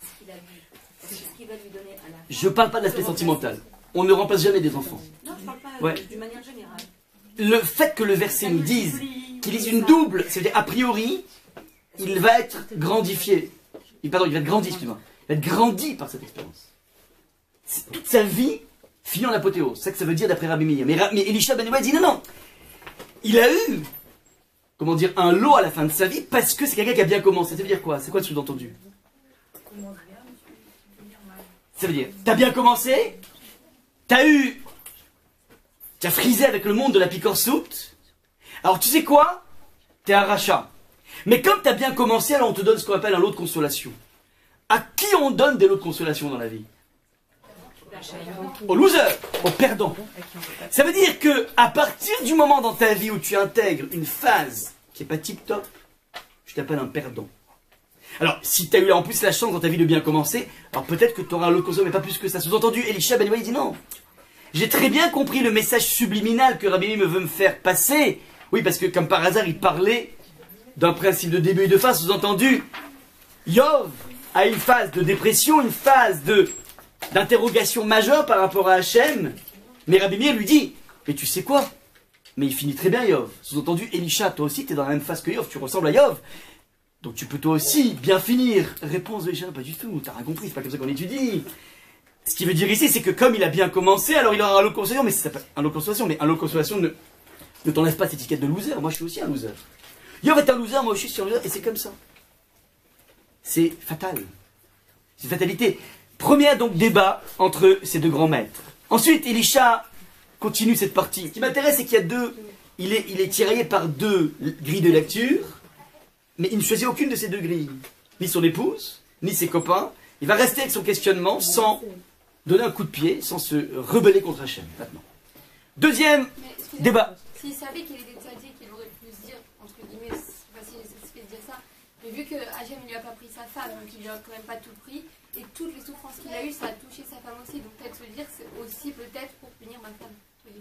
ce qu'il a vu? C'est ce qu'il va lui donner à la fin. Je parle pas de l'aspect sentimental. On ne remplace jamais des enfants. Non, je parle pas Ouais. d'une manière générale. Le fait que le verset nous dise qu'il lise une double, c'est-à-dire a priori, il va être grandifié. Il va être grandi, excuse-moi. Il va être grandi par cette expérience. Toute sa vie finit en apothéose. C'est ça que ça veut dire d'après Rabbi Meir. Mais Elisha ben Yoel dit non. Il a eu, un lot à la fin de sa vie parce que c'est quelqu'un qui a bien commencé. Ça veut dire quoi? C'est quoi le sous-entendu? Ça veut dire, t'as bien commencé, tu as frisé avec le monde de la picorsoute. Alors tu sais quoi? T'es un rachat. Mais comme t'as bien commencé, alors on te donne ce qu'on appelle un lot de consolation. À qui on donne des lots de consolation dans la vie? Au loser, au perdant. Ça veut dire que à partir du moment dans ta vie où tu intègres une phase qui n'est pas tip-top, je t'appelle un perdant. Alors, si tu as eu en plus la chance dans ta vie de bien commencer, alors peut-être que tu auras un lot de consolation, mais pas plus que ça. Sous-entendu, Elisha ben Yoel dit non. J'ai très bien compris le message subliminal que Rabbi Meir veut me faire passer. Oui, parce que comme par hasard, il parlait d'un principe de début et de fin. Sous-entendu, Yov a une phase de dépression, une phase d'interrogation majeure par rapport à Hachem. Mais Rabbi Meir lui dit, mais tu sais quoi? Mais il finit très bien Yov. Sous-entendu, Elisha, toi aussi, tu es dans la même phase que Yov, tu ressembles à Yov. Donc tu peux toi aussi bien finir. Réponse de Elisha, pas du tout, t'as rien compris, c'est pas comme ça qu'on étudie. Ce qui veut dire ici, c'est que comme il a bien commencé, alors il aura un lot de consolation, mais ça s'appelle un lot de consolation, mais un lot de consolation ne t'enlève pas cette étiquette de loser. Moi, je suis aussi un loser. Yov est un loser, moi aussi je suis un loser, et c'est comme ça. C'est fatal. C'est une fatalité. Premier donc débat entre ces deux grands maîtres. Ensuite, Elisha continue cette partie. Ce qui m'intéresse, c'est qu'il y a deux... Il est tiraillé par deux grilles de lecture, mais il ne choisit aucune de ces deux grilles. Ni son épouse, ni ses copains. Il va rester avec son questionnement sans donner un coup de pied, sans se rebeller contre Hachem, maintenant. Deuxième débat. S'il savait qu'il était tzaddik, il aurait pu se dire, entre guillemets, c'est facile, ça se fait de dire ça, mais vu que Hachem ne lui a pas pris sa femme, donc il lui a quand même pas tout pris, et toutes les souffrances qu'il a eues, ça a touché sa femme aussi, donc peut-être se dire, c'est aussi peut-être pour punir ma femme.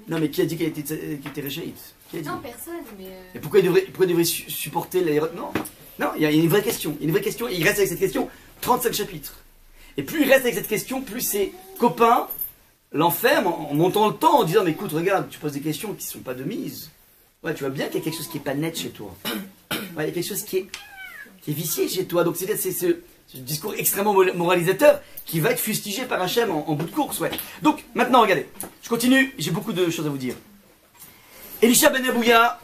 Non, mais qui a dit qu'elle était réchaïte? Non, personne, mais... Et pourquoi il devrait supporter les... Non, non, il y a une vraie question. Il y a une vraie question, et il reste avec cette question 35 chapitres. Et plus il reste avec cette question, plus ses copains l'enferment en montant le temps, en disant, mais écoute, regarde, tu poses des questions qui ne sont pas de mise. Ouais, tu vois bien qu'il y a quelque chose qui n'est pas net chez toi. Ouais, il y a quelque chose qui est vicié chez toi. Donc c'est ce discours extrêmement moralisateur qui va être fustigé par Hachem en bout de course. Ouais. Donc maintenant, regardez, je continue, j'ai beaucoup de choses à vous dire. Elisha ben Abouya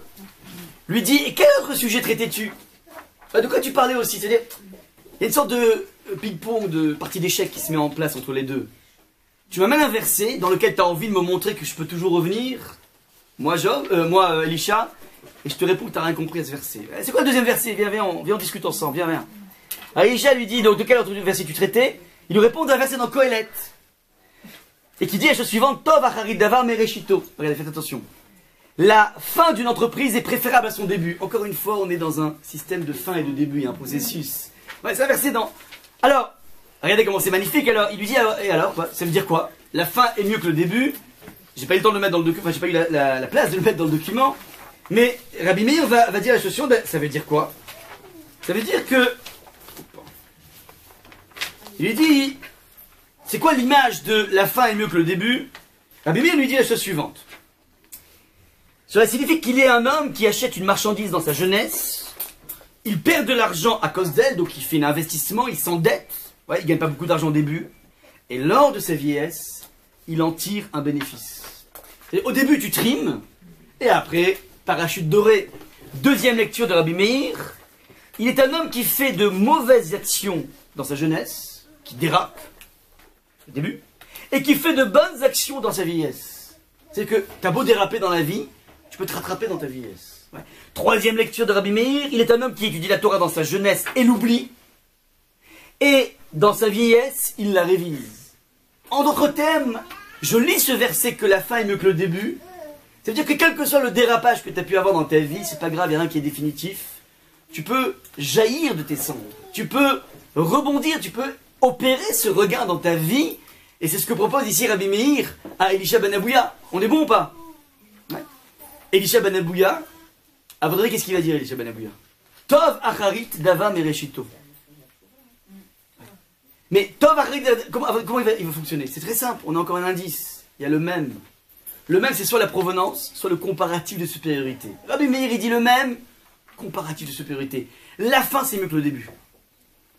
lui dit, et quel autre sujet traitais-tu? De quoi tu parlais aussi? C'est-à-dire, il y a une sorte de ping-pong, de partie d'échecs qui se met en place entre les deux. Tu m'amènes un verset dans lequel tu as envie de me montrer que je peux toujours revenir, moi Elisha, et je te réponds que tu n'as rien compris à ce verset. C'est quoi le deuxième verset? Viens, on discute ensemble, viens. Alors Elisha lui dit, donc de quel autre verset tu traitais? Il lui répond d'un verset dans Kohelet, et qui dit la chose suivante, Tov acharit davar mereshito. Regardez, faites attention. La fin d'une entreprise est préférable à son début. Encore une fois, on est dans un système de fin et de début, il y a un processus. Ouais, c'est un verset dans... Alors, regardez comment c'est magnifique. Alors, il lui dit, et alors, quoi? Ça veut dire quoi? La fin est mieux que le début. J'ai pas eu le temps de le mettre dans le document, enfin, j'ai pas eu la place de le mettre dans le document. Mais Rabbi Meir va dire la chose suivante. Ça veut dire quoi? Ça veut dire que... Il lui dit, c'est quoi l'image de la fin est mieux que le début? Rabbi Meir lui dit la chose suivante. Cela signifie qu'il est un homme qui achète une marchandise dans sa jeunesse, il perd de l'argent à cause d'elle, donc il fait un investissement, il s'endette, ouais, il ne gagne pas beaucoup d'argent au début, et lors de sa vieillesse, il en tire un bénéfice. Au début, tu trimes, et après, parachute doré. Deuxième lecture de Rabbi Meir, il est un homme qui fait de mauvaises actions dans sa jeunesse, qui dérape, au début, et qui fait de bonnes actions dans sa vieillesse. C'est que tu as beau déraper dans la vie, tu peux te rattraper dans ta vieillesse. Ouais. Troisième lecture de Rabbi Meir, il est un homme qui étudie la Torah dans sa jeunesse et l'oublie. Et dans sa vieillesse, il la révise. En d'autres termes, je lis ce verset que la fin est mieux que le début. Ça veut dire que quel que soit le dérapage que tu as pu avoir dans ta vie, c'est pas grave, il y en a un qui est définitif. Tu peux jaillir de tes cendres. Tu peux rebondir, tu peux opérer ce regain dans ta vie. Et c'est ce que propose ici Rabbi Meir à Elisha ben Abouya. On est bon ou pas? Ouais. Elisha ben Abouya, à votre avis, qu'est-ce qu'il va dire, Elisha ben Abouya? Tov acharit dava mereshito. Mais Tov acharit, comment il va fonctionner? C'est très simple, on a encore un indice. Il y a le même. Le même, c'est soit la provenance, soit le comparatif de supériorité. Rabbi Meir, il dit le même, comparatif de supériorité. La fin, c'est mieux que le début.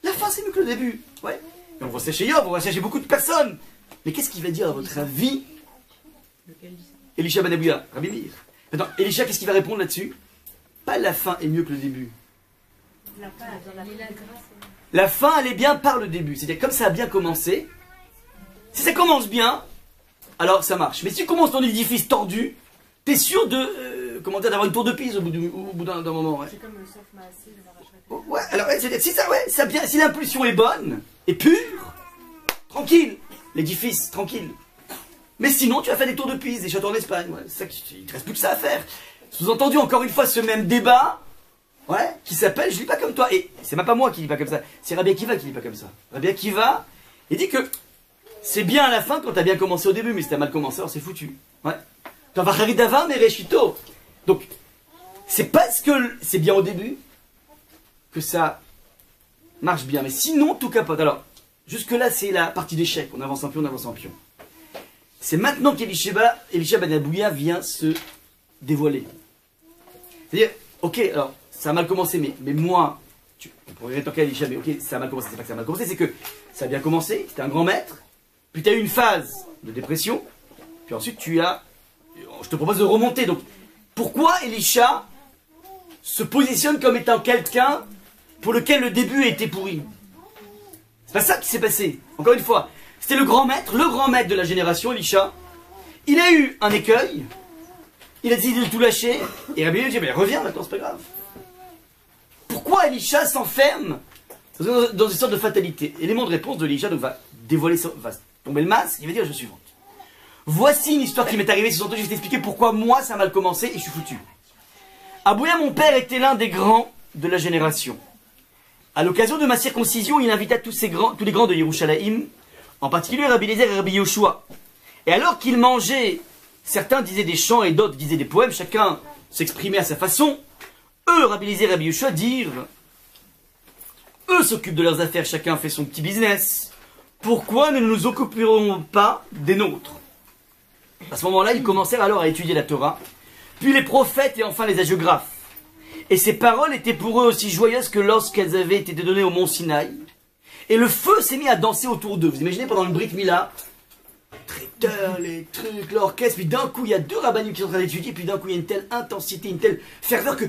La fin, c'est mieux que le début. Ouais. Et on voit ça chez Yov, on voit ça chez beaucoup de personnes. Mais qu'est-ce qu'il va dire à votre avis? Elisha ben Abouya, Rabbi Meir. Maintenant, Elisha, qu'est-ce qu'il va répondre là-dessus? Pas la fin est mieux que le début. La fin, elle est bien par le début. C'est-à-dire, comme ça a bien commencé, si ça commence bien, alors ça marche. Mais si tu commences ton édifice tordu, t'es sûr de, d'avoir une tour de Pise au bout d'un moment. Ouais. C'est comme le sof maasé, le marachal. Oh, ouais, alors, si ça, ouais, ça bien, si l'impulsion est bonne, et pure, tranquille, l'édifice, tranquille. Mais sinon, tu vas faire des tours de Pise, des châteaux en Espagne. Ouais, c'est ça, il ne te reste plus que ça à faire. Sous-entendu, encore une fois, ce même débat, ouais, qui s'appelle Je lis pas comme toi. Et c'est même pas moi qui lis pas comme ça, c'est Rabbi Akiva qui lit pas comme ça. Rabbi Akiva, il dit que c'est bien à la fin quand tu as bien commencé au début, mais si tu as mal commencé, alors c'est foutu. Ouais. Tu vas Haridava, mais Reshito. Donc, c'est parce que c'est bien au début que ça marche bien. Mais sinon, tout capote. Alors, jusque-là, c'est la partie d'échec. On avance en pion, on avance en pion. C'est maintenant qu'Elisha ben Abouya vient se dévoiler. C'est-à-dire, ok, alors, ça a mal commencé, mais moi, on pourrait rétorquer à Elisha, mais ok, ça a mal commencé, c'est pas que ça a mal commencé, c'est que ça a bien commencé, c'était un grand maître, puis tu as eu une phase de dépression, puis ensuite je te propose de remonter. Donc, pourquoi Elisha se positionne comme étant quelqu'un pour lequel le début était pourri? C'est pas ça qui s'est passé. Encore une fois, c'était le grand maître de la génération, Elisha. Il a eu un écueil, il a décidé de tout lâcher, et Rabbi lui dit, mais reviens maintenant, c'est pas grave. Pourquoi Elisha s'enferme dans une sorte de fatalité? L'élément de réponse de Elisha va tomber le masque, il va dire la chose suivante. Voici une histoire qui m'est arrivée, je vais t'expliquer pourquoi moi ça a mal commencé et je suis foutu. Abouya, mon père, était l'un des grands de la génération. À l'occasion de ma circoncision, il invita tous les grands de Yerushalayim, en particulier Rabbi Eliezer et Rabbi Yoshua. Et alors qu'ils mangeaient, certains disaient des chants et d'autres disaient des poèmes, chacun s'exprimait à sa façon. Eux, Rabbi Eliezer et Rabbi Yoshua, dirent, eux s'occupent de leurs affaires, chacun fait son petit business. Pourquoi ne nous occuperons pas des nôtres? À ce moment-là, ils commencèrent alors à étudier la Torah, puis les prophètes et enfin les hagiographes. Et ces paroles étaient pour eux aussi joyeuses que lorsqu'elles avaient été données au mont Sinaï. Et le feu s'est mis à danser autour d'eux. Vous imaginez pendant le Brit Mila, traiteur, les trucs, l'orchestre, puis d'un coup il y a deux rabbinim qui sont en train d'étudier, puis d'un coup il y a une telle intensité, une telle ferveur que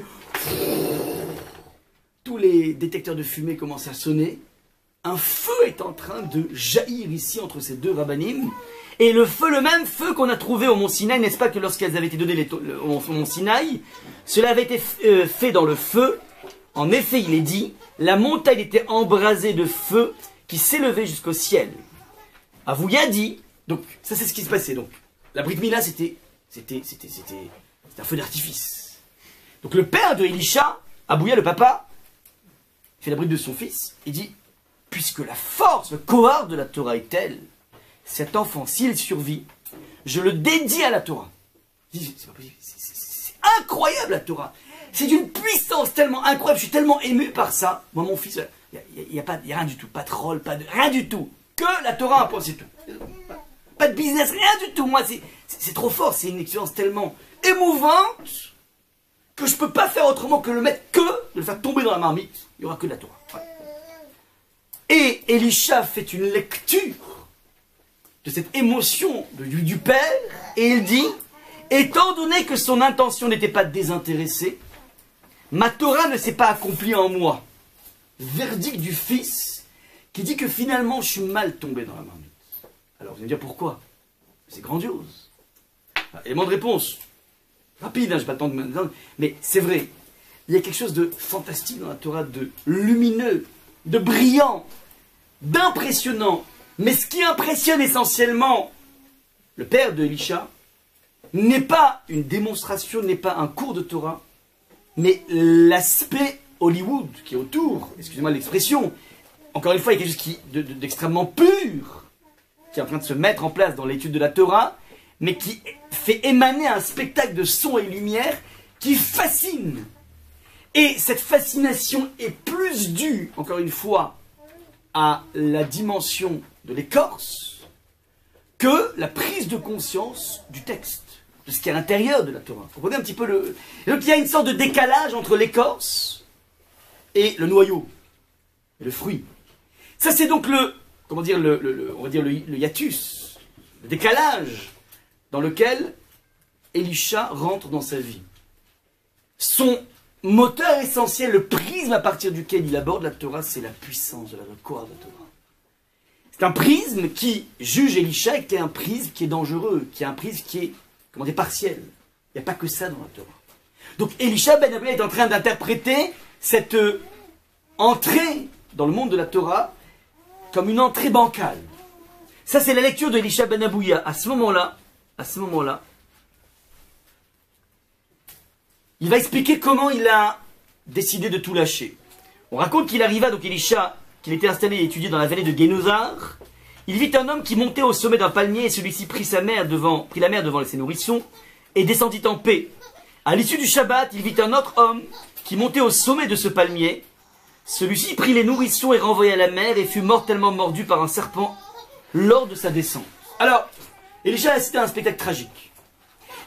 tous les détecteurs de fumée commencent à sonner. Un feu est en train de jaillir ici entre ces deux rabbinim. Et le feu, le même feu qu'on a trouvé au mont Sinaï, n'est-ce pas que lorsqu'elles avaient été données au mont Sinaï, cela avait été fait dans le feu. En effet, il est dit, la montagne était embrasée de feu qui s'élevait jusqu'au ciel. Avouya dit, donc ça c'est ce qui se passait. Donc la Brit Mila c'était un feu d'artifice. Donc le père de Elisha, Abouya le papa, fait la bride de son fils, il dit, puisque la force, le cohort de la Torah est telle, cet enfant, s'il survit, je le dédie à la Torah. C'est pas possible, c'est incroyable la Torah. C'est d'une puissance tellement incroyable, je suis tellement ému par ça. Moi, mon fils, il n'y a rien du tout, pas de rôle, rien du tout. Que la Torah impose, c'est tout. Pas de business, rien du tout. Moi, c'est trop fort, c'est une expérience tellement émouvante que je ne peux pas faire autrement que de le faire tomber dans la marmite. Il n'y aura que de la Torah. Ouais. Et Elisha fait une lecture de cette émotion du père, et il dit, étant donné que son intention n'était pas désintéressée, ma Torah ne s'est pas accomplie en moi. Verdict du fils, qui dit que finalement je suis mal tombé dans la marmite. Alors vous allez me dire pourquoi? C'est grandiose. Élément de réponse. Rapide, hein, j'ai pas le temps de me... Mais c'est vrai, il y a quelque chose de fantastique dans la Torah, de lumineux, de brillant, d'impressionnant. Mais ce qui impressionne essentiellement le père de Elisha n'est pas une démonstration, n'est pas un cours de Torah, mais l'aspect Hollywood qui est autour, excusez-moi l'expression, encore une fois, il y a quelque chose d'extrêmement pur qui est en train de se mettre en place dans l'étude de la Torah, mais qui fait émaner un spectacle de son et lumière qui fascine. Et cette fascination est plus due, encore une fois, à la dimension de l'écorce que la prise de conscience du texte, de ce qui est à l'intérieur de la Torah. Vous comprenez un petit peu le... Donc il y a une sorte de décalage entre l'écorce et le noyau, et le fruit. Ça c'est donc on va dire le hiatus, le décalage dans lequel Elisha rentre dans sa vie. Son moteur essentiel, le prisme à partir duquel il aborde la Torah, c'est la puissance de la Torah. C'est un prisme qui juge Elisha, qui est un prisme qui est dangereux, qui est un prisme qui est, comment dire, partiel. Il n'y a pas que ça dans la Torah. Donc Elisha ben Abouya est en train d'interpréter cette entrée dans le monde de la Torah comme une entrée bancale. Ça c'est la lecture de Elisha ben Abouya. À ce moment-là, il va expliquer comment il a décidé de tout lâcher. On raconte qu'il arriva, donc Elisha, qu'il était installé et étudié dans la vallée de Guénozar. Il vit un homme qui montait au sommet d'un palmier et celui-ci prit la mer devant ses nourrissons et descendit en paix. À l'issue du Shabbat, il vit un autre homme qui montait au sommet de ce palmier. Celui-ci prit les nourrissons et renvoya à la mer et fut mortellement mordu par un serpent lors de sa descente. Alors, Elisha a assisté à un spectacle tragique.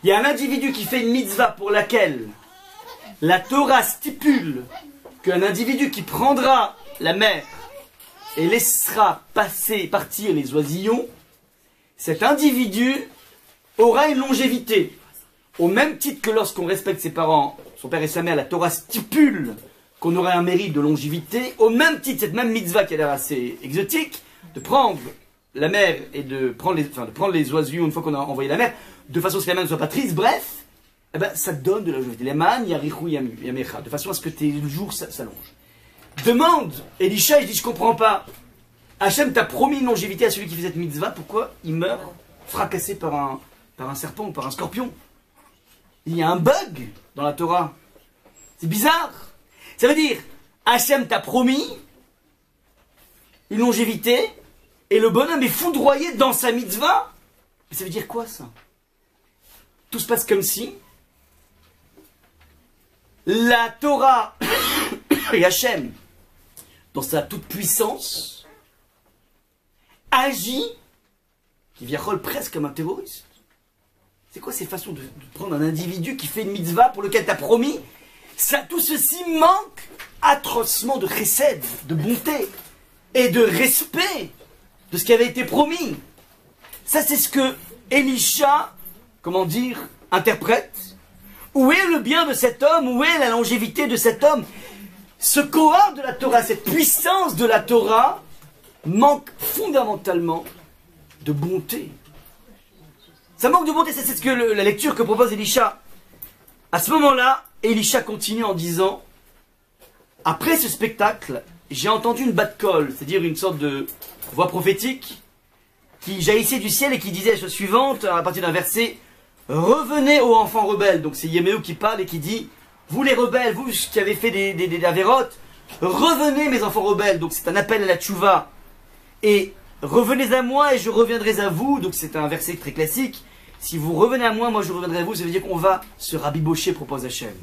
Il y a un individu qui fait une mitzvah pour laquelle la Torah stipule qu'un individu qui prendra la mer et laissera partir les oisillons cet individu aura une longévité. Au même titre que lorsqu'on respecte ses parents, son père et sa mère, la Torah stipule qu'on aurait un mérite de longévité. Au même titre, cette même mitzvah qui a l'air assez exotique, de prendre la mer et de prendre les oiseaux une fois qu'on a envoyé la mer, de façon à ce que la mer ne soit pas triste, bref, eh ben, ça donne de la longévité. Les man, yarichou, yamecha, de façon à ce que tes jours s'allongent. Demande Elisha, il dit, je comprends pas. Hachem t'a promis une longévité à celui qui fait cette mitzvah, pourquoi il meurt fracassé par un serpent ou par un scorpion? Il y a un bug dans la Torah. C'est bizarre. Ça veut dire, Hachem t'a promis une longévité, et le bonhomme est foudroyé dans sa mitzvah. Mais ça veut dire quoi, ça? Tout se passe comme si la Torah et Hachem, dans sa toute-puissance, agit, qui viachol presque comme un terroriste. C'est quoi ces façons de prendre un individu qui fait une mitzvah pour lequel tu as promis? Ça, tout ceci manque atrocement de chesed, de bonté et de respect de ce qui avait été promis. Ça, c'est ce que Elisha, comment dire, interprète. Où est le bien de cet homme? Où est la longévité de cet homme? Ce Kohar de la Torah, cette puissance de la Torah, manque fondamentalement de bonté. Ça manque de bonté, c'est ce que la lecture que propose Elisha. À ce moment-là, Elisha continue en disant, après ce spectacle, j'ai entendu une bat kol, c'est-à-dire une sorte de voix prophétique, qui jaillissait du ciel et qui disait la chose suivante, à partir d'un verset, revenez aux enfants rebelles. Donc c'est Yirmiyahu qui parle et qui dit, vous les rebelles, vous qui avez fait des avérotes, revenez mes enfants rebelles. Donc c'est un appel à la tchouva. Et revenez à moi et je reviendrai à vous. Donc c'est un verset très classique. Si vous revenez à moi, moi je reviendrai à vous. Ça veut dire qu'on va se rabibocher, propose Hachem.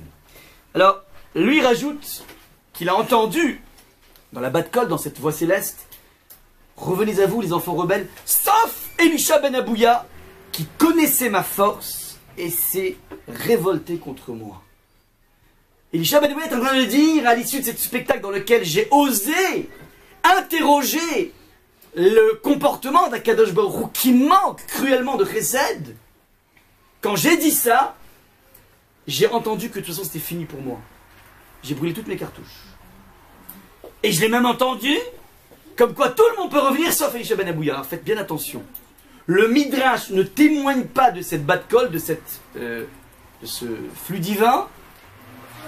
Alors, lui rajoute qu'il a entendu, dans la bat-kol, dans cette voix céleste, revenez à vous les enfants rebelles, sauf Elisha ben Abouya, qui connaissait ma force et s'est révolté contre moi. Elisha ben Abouya est en train de dire, à l'issue de ce spectacle dans lequel j'ai osé interroger le comportement d'Akadosh Baruch Hu qui manque cruellement de chesed, quand j'ai dit ça, j'ai entendu que de toute façon c'était fini pour moi. J'ai brûlé toutes mes cartouches. Et je l'ai même entendu comme quoi tout le monde peut revenir sauf Elisha ben Abouya. Alors faites bien attention. Le Midrash ne témoigne pas de cette bat-kol, de ce flux divin.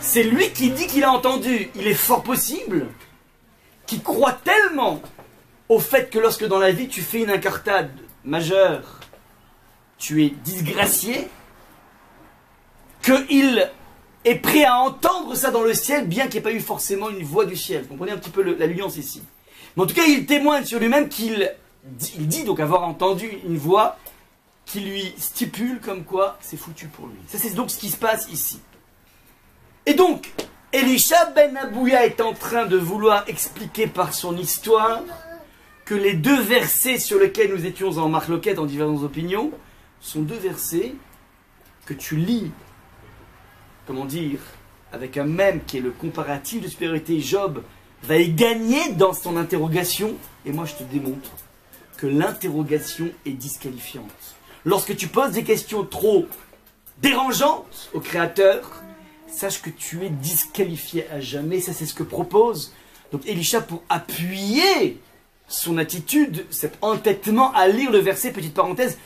C'est lui qui dit qu'il a entendu. Il est fort possible qu'il croit tellement au fait que lorsque dans la vie tu fais une incartade majeure, tu es disgracié, qu'il est prêt à entendre ça dans le ciel, bien qu'il n'y ait pas eu forcément une voix du ciel. Vous comprenez un petit peu la nuance ici. Mais en tout cas, il témoigne sur lui-même qu'il dit donc avoir entendu une voix qui lui stipule comme quoi c'est foutu pour lui. Ça, c'est donc ce qui se passe ici. Et donc, Elisha ben Abouya est en train de vouloir expliquer par son histoire que les deux versets sur lesquels nous étions en marloquette, en diverses opinions, sont deux versets que tu lis, comment dire, avec un mème qui est le comparatif de supériorité. Job va y gagner dans son interrogation, et moi je te démontre que l'interrogation est disqualifiante. Lorsque tu poses des questions trop dérangeantes au Créateur, sache que tu es disqualifié à jamais. Ça, c'est ce que propose donc Elisha pour appuyer son attitude, cet entêtement à lire le verset, petite parenthèse,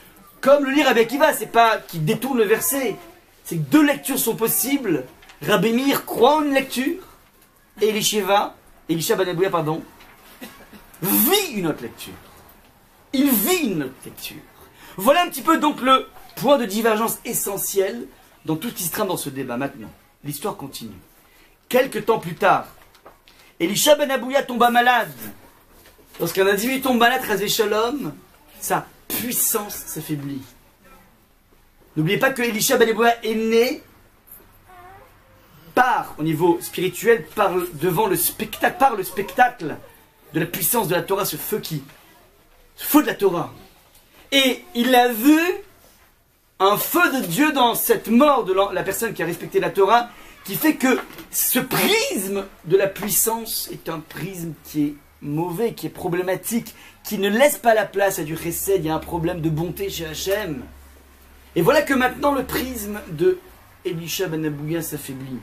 comme le lit Rabbi Akiva. C'est pas qu'il détourne le verset, c'est que deux lectures sont possibles. Rabbi Meir croit en une lecture, et Elisha ben Abouya, vit une autre lecture. Il vit une autre lecture. Voilà un petit peu donc le point de divergence essentiel dans tout ce qui se trame dans ce débat. Maintenant, l'histoire continue. Quelque temps plus tard, Elisha ben Abouya tomba malade. Lorsqu'un individu tombe malade, Chazé Shalom, sa puissance s'affaiblit. N'oubliez pas que Elisha ben Abouya est né au niveau spirituel, par le spectacle de la puissance de la Torah, ce feu de la Torah. Et il a vu un feu de Dieu dans cette mort de la personne qui a respecté la Torah, qui fait que ce prisme de la puissance est un prisme qui est mauvais, qui est problématique, qui ne laisse pas la place à du chesed, il y a un problème de bonté chez Hachem. Et voilà que maintenant le prisme de Elisha ben Abouya s'affaiblit.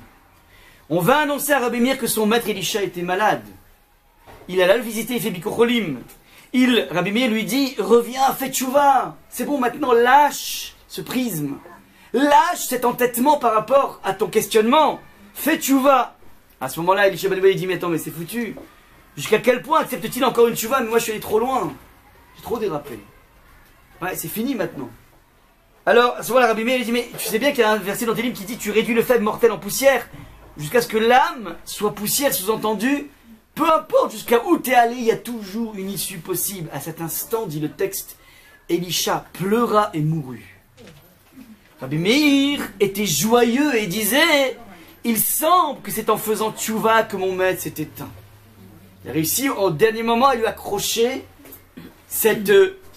On va annoncer à Rabbi Meir que son maître Elisha était malade. Il alla le visiter, il fait Bikucholim. Rabbi Meir lui dit, reviens, fais tchouva. C'est bon, maintenant lâche ce prisme. Lâche cet entêtement par rapport à ton questionnement. Fais tchouva. À ce moment-là, Elisha ben Abouya dit, mais attends, mais c'est foutu. Jusqu'à quel point accepte-t-il encore une tchouva? Mais moi je suis allé trop loin. J'ai trop dérapé. Ouais, c'est fini maintenant. Alors, à ce moment-là, Rabbi Meir dit, mais tu sais bien qu'il y a un verset dans tes livres qui dit, tu réduis le faible mortel en poussière, jusqu'à ce que l'âme soit poussière, sous-entendu, peu importe jusqu'à où tu es allé, il y a toujours une issue possible. À cet instant, dit le texte, Elisha pleura et mourut. Rabbi Meir était joyeux et disait, il semble que c'est en faisant tchouva que mon maître s'est éteint. Il a réussi au dernier moment à lui accrocher cette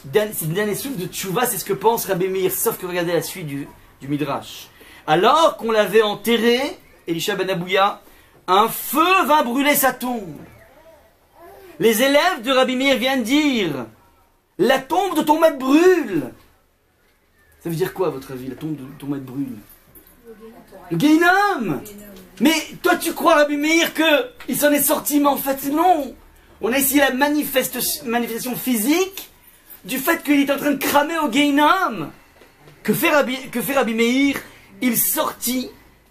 dernier souffle de tchouva, c'est ce que pense Rabbi Meir, sauf que regardez la suite du Midrash. Alors qu'on l'avait enterré, Elisha ben Abouya, un feu vint brûler sa tombe. Les élèves de Rabbi Meir viennent dire, la tombe de ton maître brûle. Ça veut dire quoi à votre avis, la tombe de ton maître brûle? Le Guéhinam. Mais toi tu crois Rabbi Meir qu'il s'en est sorti, mais en fait non. On a ici la manifestation physique du fait qu'il est en train de cramer au Guéhinam. Que fait Rabbi Meir? Il sortit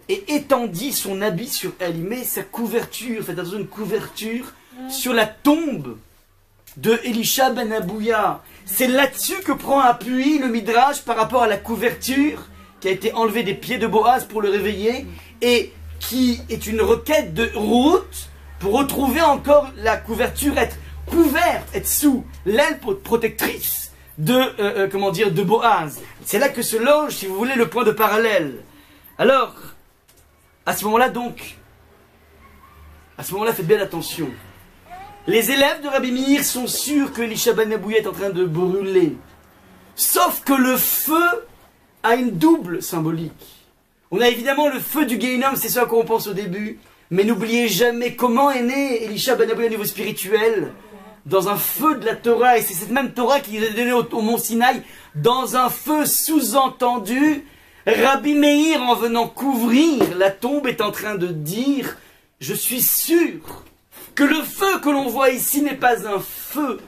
et étendit son habit sur elle. Il met sa couverture, faites attention, une couverture sur la tombe de Elisha ben Abouya. C'est là-dessus que prend appui le Midrash par rapport à la couverture qui a été enlevée des pieds de Boaz pour le réveiller et qui est une requête de Ruth pour retrouver encore la couverture, être couverte, être sous l'aile protectrice de Boaz. C'est là que se loge, si vous voulez, le point de parallèle. Alors, à ce moment-là donc, faites bien attention. Les élèves de Rabbi Meir sont sûrs que Elisha ben Abouya est en train de brûler. Sauf que le feu a une double symbolique. On a évidemment le feu du Guéhinam, c'est ce à quoi on pense au début. Mais n'oubliez jamais comment est né Elisha ben Abouya au niveau spirituel. Dans un feu de la Torah, et c'est cette même Torah qui est donnée au mont Sinaï, dans un feu sous-entendu. Rabbi Meir, en venant couvrir la tombe, est en train de dire, je suis sûr que le feu que l'on voit ici n'est pas un feu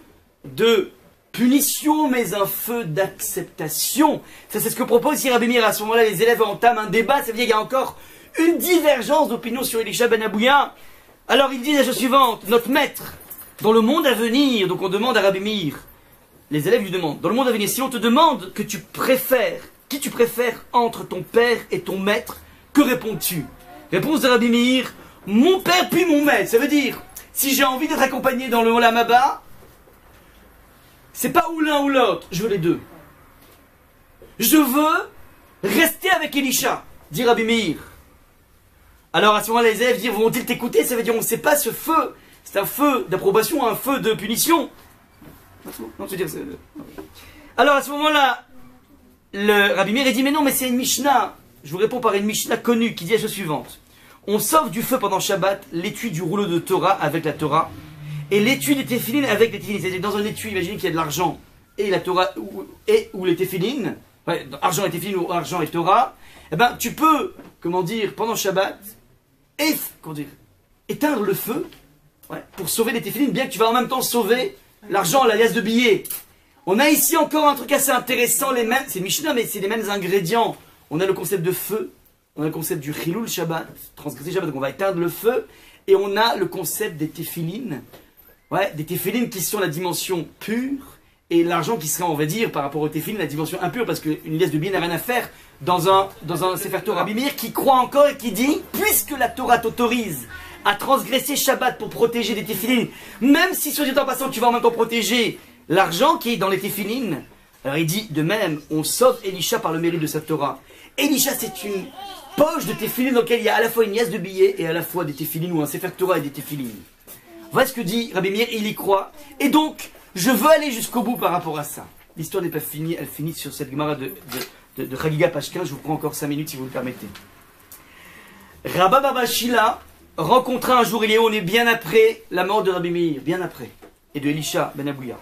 de punition, mais un feu d'acceptation. Ça, c'est ce que propose ici Rabbi Meir. À ce moment-là, les élèves entament un débat. Ça veut dire qu'il y a encore une divergence d'opinion sur Elisha ben Abouya. Alors, ils disent la chose suivante, notre maître, dans le monde à venir, donc on demande à Rabbi Meir, les élèves lui demandent, dans le monde à venir, si on te demande qui tu préfères entre ton père et ton maître, que réponds-tu? Réponse de Rabbi Meir, mon père puis mon maître. Ça veut dire, si j'ai envie d'être accompagné dans le Olam Haba, c'est pas ou l'un ou l'autre, je veux les deux. Je veux rester avec Elisha, dit Rabbi Meir. Alors à ce moment-là, les élèves disent, vont-ils t'écouter? Ça veut dire, on ne sait pas ce feu, c'est un feu d'approbation, un feu de punition. Non, dire, alors à ce moment-là, le Rabbi Meir dit, mais non, mais c'est une Mishnah. Je vous réponds par une Mishnah connue qui dit la chose suivante. On sauve du feu pendant Shabbat l'étui du rouleau de Torah avec la Torah et l'étui des téphilines avec les téphilines. C'est-à-dire dans un étui, imaginez qu'il y a de l'argent et la Torah ou les téphilines, ouais, argent et téphilines ou argent et Torah, eh ben tu peux, pendant Shabbat, éteindre le feu, ouais, pour sauver les téphilines, bien que tu vas en même temps sauver l'argent, la liasse de billets. On a ici encore un truc assez intéressant, c'est Mishnah, mais c'est les mêmes ingrédients. On a le concept de feu, on a le concept du Chilul Shabbat, transgresser Shabbat, donc on va éteindre le feu, et on a le concept des téphilines, ouais, des téphilines qui sont la dimension pure, et l'argent qui serait, on va dire, par rapport aux téphilines, la dimension impure, parce qu'une liasse de billets n'a rien à faire dans un Sefer Torah. Rabbi Meir qui croit encore et qui dit, puisque la Torah t'autorise à transgresser Shabbat pour protéger des téphilines, même si, soit dit en passant, tu vas en même temps protéger l'argent qui est dans les téphilines, alors il dit, de même, on sauve Elisha par le mérite de sa Torah. Elisha, c'est une poche de téphilines dans laquelle il y a à la fois une liasse de billets et à la fois des téphilines ou un Sefer Torah et des téphilines. Voilà ce que dit Rabbi Meir, il y croit. Et donc, je veux aller jusqu'au bout par rapport à ça. L'histoire n'est pas finie, elle finit sur cette Gemara de Chagiga page 15, je vous prends encore 5 minutes si vous le permettez. Rabba Baba Shila rencontra un jour Eliyahu, on est bien après la mort de Rabbi Meir, bien après, et de Elisha ben Abouya.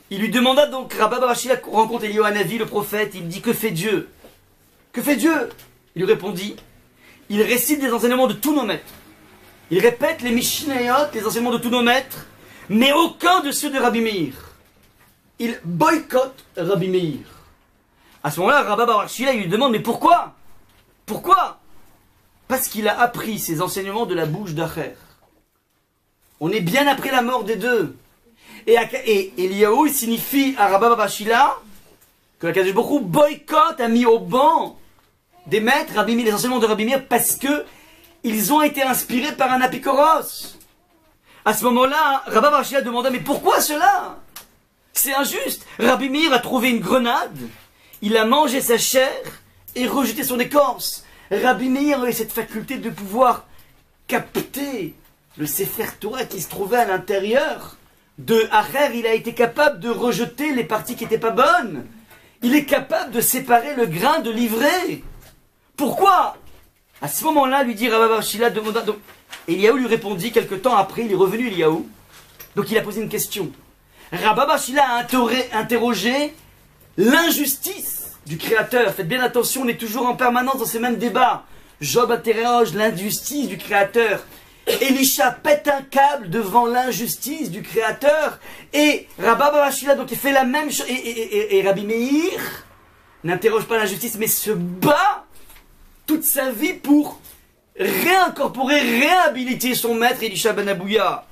Il lui demanda donc, Rabba bar Achila rencontre Eliyahu Hanavi, le prophète, il dit, que fait Dieu? Que fait Dieu? Il lui répondit, il récite les enseignements de tous nos maîtres. Il répète les Mishnayot, les enseignements de tous nos maîtres, mais aucun de ceux de Rabbi Meir. Il boycotte Rabbi Meir. À ce moment-là, Rabba bar Achila, il lui demande, mais pourquoi? Pourquoi? Parce qu'il a appris ses enseignements de la bouche d'Acher. On est bien après la mort des deux. Et Eliyahu, il signifie à Rabba bar Achila que la Kadosh Baruch Hu boycotte, a mis au banc des maîtres Rabbi Meir, les enseignements de Rabbi Meir, parce que ils ont été inspirés par un apikoros. À ce moment-là, Rabba bar Achila demanda, mais pourquoi cela? C'est injuste. Rabbi Meir a trouvé une grenade, il a mangé sa chair et rejeté son écorce. Rabbi Meir avait cette faculté de pouvoir capter le Sefer Torah qui se trouvait à l'intérieur de Acher. Il a été capable de rejeter les parties qui n'étaient pas bonnes. Il est capable de séparer le grain de l'ivraie. Pourquoi? À ce moment-là, lui dit Rabba bar Achila, demanda. Donc, Eliyahu lui répondit, quelque temps après, il est revenu Eliyahu. Donc il a posé une question. Rabba bar Achila a interrogé l'injustice du Créateur. Faites bien attention, on est toujours en permanence dans ces mêmes débats. Job interroge l'injustice du Créateur. Elisha pète un câble devant l'injustice du Créateur. Et Rabba bar Achila, donc il fait la même chose. Et Rabbi Meir n'interroge pas l'injustice, mais se bat toute sa vie pour réincorporer, réhabiliter son maître Elisha ben Abouya.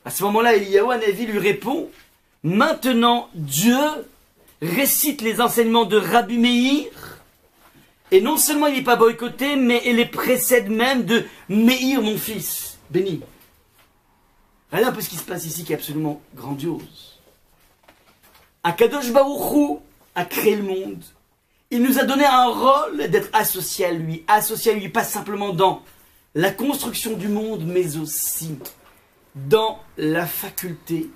À ce moment-là, Eliyahu Hanavi lui répond, maintenant Dieu récite les enseignements de Rabbi Meir, et non seulement il n'est pas boycotté, mais il les précède même de Meir, mon fils, béni. Regardez un peu ce qui se passe ici qui est absolument grandiose. Akadosh Baruch Hu a créé le monde. Il nous a donné un rôle d'être associé à lui, pas simplement dans la construction du monde, mais aussi dans la faculté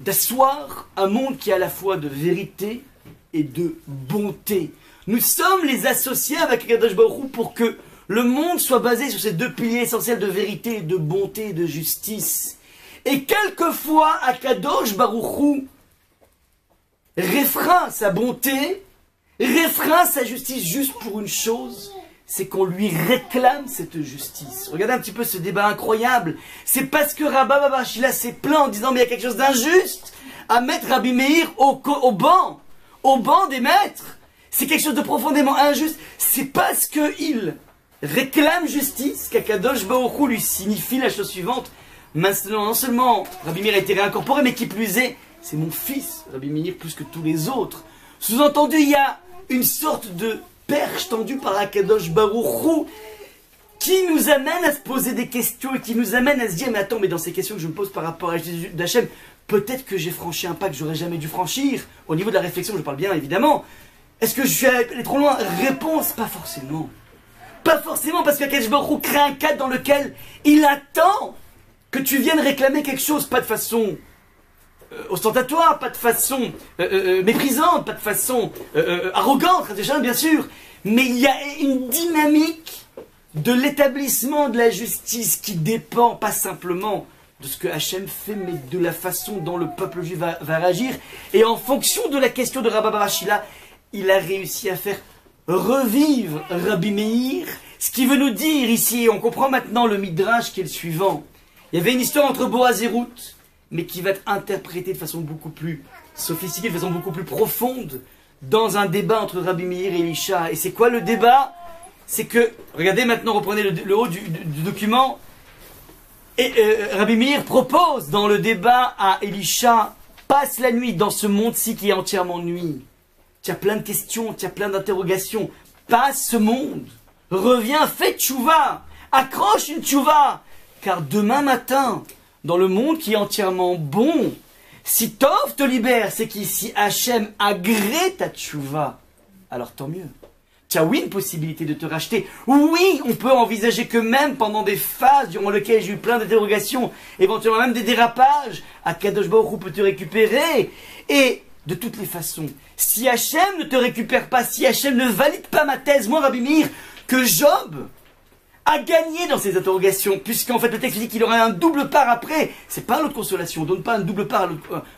d'asseoir un monde qui est à la fois de vérité et de bonté. Nous sommes les associés avec Akadosh Baruch Hu pour que le monde soit basé sur ces deux piliers essentiels de vérité, de bonté, de justice. Et quelquefois, Akadosh Baruch Hu réfreint sa bonté, réfreint sa justice juste pour une chose, c'est qu'on lui réclame cette justice. Regardez un petit peu ce débat incroyable. C'est parce que Rabba bar Achila s'est plaint en disant mais il y a quelque chose d'injuste à mettre Rabbi Meir au banc des maîtres. C'est quelque chose de profondément injuste. C'est parce qu'il réclame justice qu'Akadosh Baruch Hu lui signifie la chose suivante. Maintenant, non seulement Rabbi Meir a été réincorporé, mais qui plus est, c'est mon fils, Rabbi Meir, plus que tous les autres. Sous-entendu, il y a une sorte de perche tendue par Akadosh Baruch Hu qui nous amène à se poser des questions et qui nous amène à se dire, mais attends, mais dans ces questions que je me pose par rapport à Jésus d'Hachem, peut-être que j'ai franchi un pas que j'aurais jamais dû franchir. Au niveau de la réflexion, je parle bien évidemment. Est-ce que je suis allé trop loin? Réponse, pas forcément. Pas forcément, parce qu'Akadosh Baruch Hu crée un cadre dans lequel il attend que tu viennes réclamer quelque chose, pas de façon ostentatoire, pas de façon méprisante, pas de façon arrogante, déjà bien sûr, mais il y a une dynamique de l'établissement de la justice qui dépend pas simplement de ce que Hachem fait, mais de la façon dont le peuple juif va réagir. Et en fonction de la question de Rabba bar Achila, il a réussi à faire revivre Rabbi Meir, ce qui veut nous dire ici, on comprend maintenant le midrash qui est le suivant. Il y avait une histoire entre Boaz et Ruth, mais qui va être interprétée de façon beaucoup plus sophistiquée, de façon beaucoup plus profonde, dans un débat entre Rabbi Meir et Elisha. Et c'est quoi le débat? C'est que, regardez maintenant, reprenez le haut du document, et Rabbi Meir propose dans le débat à Elisha, passe la nuit dans ce monde-ci qui est entièrement nuit. Tu as plein de questions, tu as plein d'interrogations, passe ce monde, reviens, fais tchouva, accroche une tchouva, car demain matin, dans le monde qui est entièrement bon, si Tov te libère, c'est qu'ici Hachem agrée ta tchouva, alors tant mieux. Tu as oui une possibilité de te racheter. Oui, on peut envisager que même pendant des phases durant lesquelles j'ai eu plein d'interrogations, éventuellement même des dérapages, Akadosh Baruch Hu peut te récupérer. Et de toutes les façons, si Hachem ne te récupère pas, si Hachem ne valide pas ma thèse, moi Rabbi Meir, que Job a gagné dans ces interrogations, puisqu'en fait le texte dit qu'il aura un double part après. C'est pas l'autre consolation, on donne pas un double part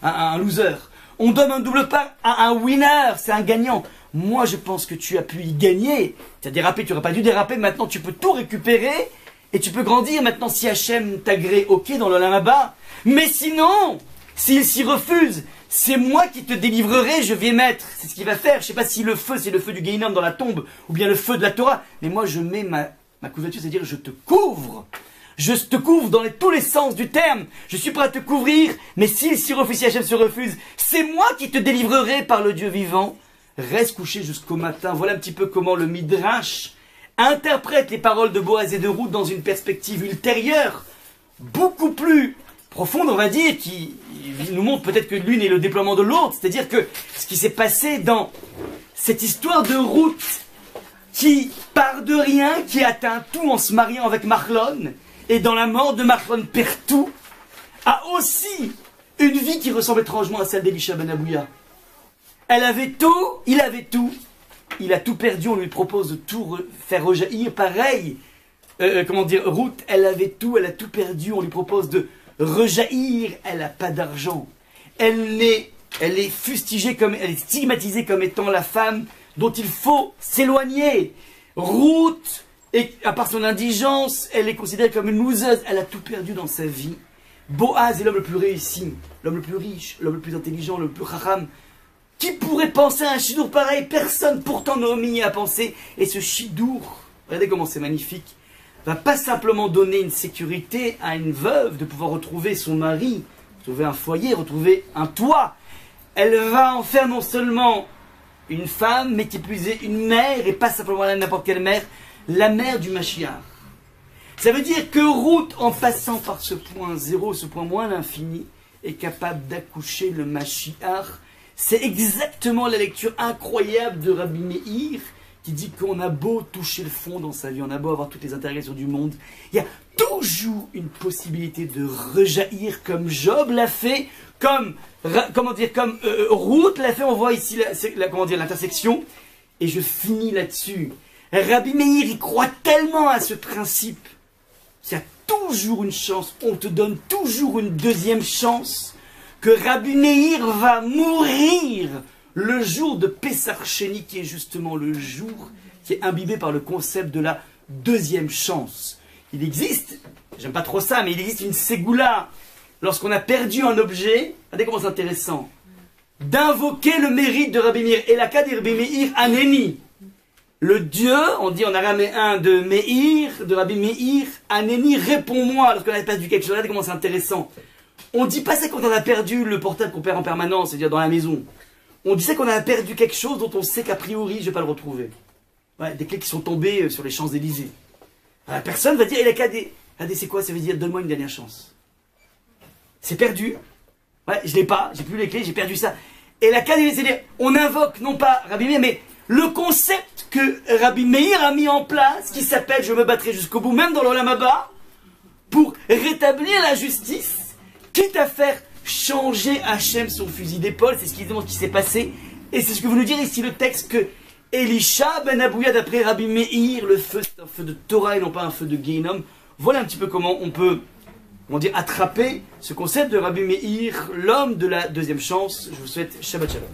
à un loser. On donne un double part à un winner, c'est un gagnant. Moi je pense que tu as pu y gagner. Tu as dérapé, tu n'aurais pas dû déraper, maintenant tu peux tout récupérer, et tu peux grandir. Maintenant si Hachem t'agrée, ok, dans l'Olam Haba. Mais sinon, s'il s'y refuse, c'est moi qui te délivrerai, je vais mettre. C'est ce qu'il va faire. Je sais pas si le feu, c'est le feu du Gehinnom dans la tombe, ou bien le feu de la Torah. Mais moi je mets ma couverture, c'est-à-dire je te couvre. Je te couvre dans tous les sens du terme. Je suis prêt à te couvrir, mais s'il s'y refuse, si Hachem se refuse, c'est moi qui te délivrerai par le Dieu vivant. Reste couché jusqu'au matin. Voilà un petit peu comment le Midrash interprète les paroles de Boaz et de Ruth dans une perspective ultérieure, beaucoup plus profonde, on va dire, qui nous montre peut-être que l'une est le déploiement de l'autre. C'est-à-dire que ce qui s'est passé dans cette histoire de Ruth, qui part de rien, qui atteint tout en se mariant avec Mahlon, et dans la mort de Mahlon perd tout, a aussi une vie qui ressemble étrangement à celle d'Elisha ben Abouya. Elle avait tout, il avait tout, il a tout perdu, on lui propose de tout faire rejaillir, pareil, Ruth, elle avait tout, elle a tout perdu, on lui propose de rejaillir, elle n'a pas d'argent, elle est fustigée, elle est stigmatisée comme étant la femme dont il faut s'éloigner. Ruth, et à part son indigence, elle est considérée comme une loseuse. Elle a tout perdu dans sa vie. Boaz est l'homme le plus réussi, l'homme le plus riche, l'homme le plus intelligent, le plus chacham. Qui pourrait penser à un chidour pareil? Personne. Pourtant Naomi y a pensé. Et ce chidour, regardez comment c'est magnifique, va pas simplement donner une sécurité à une veuve de pouvoir retrouver son mari, retrouver un foyer, retrouver un toit. Elle va en faire non seulement une femme, mais qui plus est une mère, et pas simplement n'importe quelle mère, la mère du Mashiach. Ça veut dire que Ruth, en passant par ce point zéro, ce point moins l'infini, est capable d'accoucher le Mashiach. C'est exactement la lecture incroyable de Rabbi Meir, qui dit qu'on a beau toucher le fond dans sa vie, on a beau avoir toutes les interrogations du monde, il y a toujours une possibilité de rejaillir comme Job l'a fait, comme Ruth l'a fait. On voit ici l'intersection, et je finis là-dessus. Rabbi Meir, il croit tellement à ce principe qu'il y a toujours une chance, on te donne toujours une deuxième chance, que Rabbi Meir va mourir le jour de Pessah Sheni, qui est justement le jour qui est imbibé par le concept de la deuxième chance. Il existe, j'aime pas trop ça, mais il existe une ségoula, lorsqu'on a perdu un objet, regardez comment c'est intéressant, d'invoquer le mérite de Rabbi Meir. Et la cas de Rabbi Meir Aneni, le Dieu, on dit en araméen de Meir, de Rabbi Meir, Aneni, réponds-moi lorsqu'on a perdu quelque chose. Regardez comment c'est intéressant. On dit pas ça quand on a perdu le portable qu'on perd en permanence, c'est-à-dire dans la maison. On dit ça quand on a perdu quelque chose dont on sait qu'a priori je vais pas le retrouver. Ouais, des clés qui sont tombées sur les Champs-Élysées. La personne va dire, et la cas des... Regardez, c'est quoi? Ça veut dire, donne-moi une dernière chance. C'est perdu. Ouais, je l'ai pas, j'ai plus les clés, j'ai perdu ça. Et la cas des... c'est-à-dire, on invoque, non pas Rabbi Meir, mais le concept que Rabbi Meir a mis en place, qui s'appelle « Je me battrai jusqu'au bout », même dans l'Olam Haba, pour rétablir la justice, quitte à faire changer Hachem son fusil d'épaule. C'est ce qui s'est passé. Et c'est ce que vous nous dire ici le texte, que Elisha ben Abouya, d'après Rabbi Meir, le feu c'est un feu de Torah et non pas un feu de Gehinnom. Voilà un petit peu comment on peut, attraper ce concept de Rabbi Meir, l'homme de la deuxième chance. Je vous souhaite Shabbat Shalom.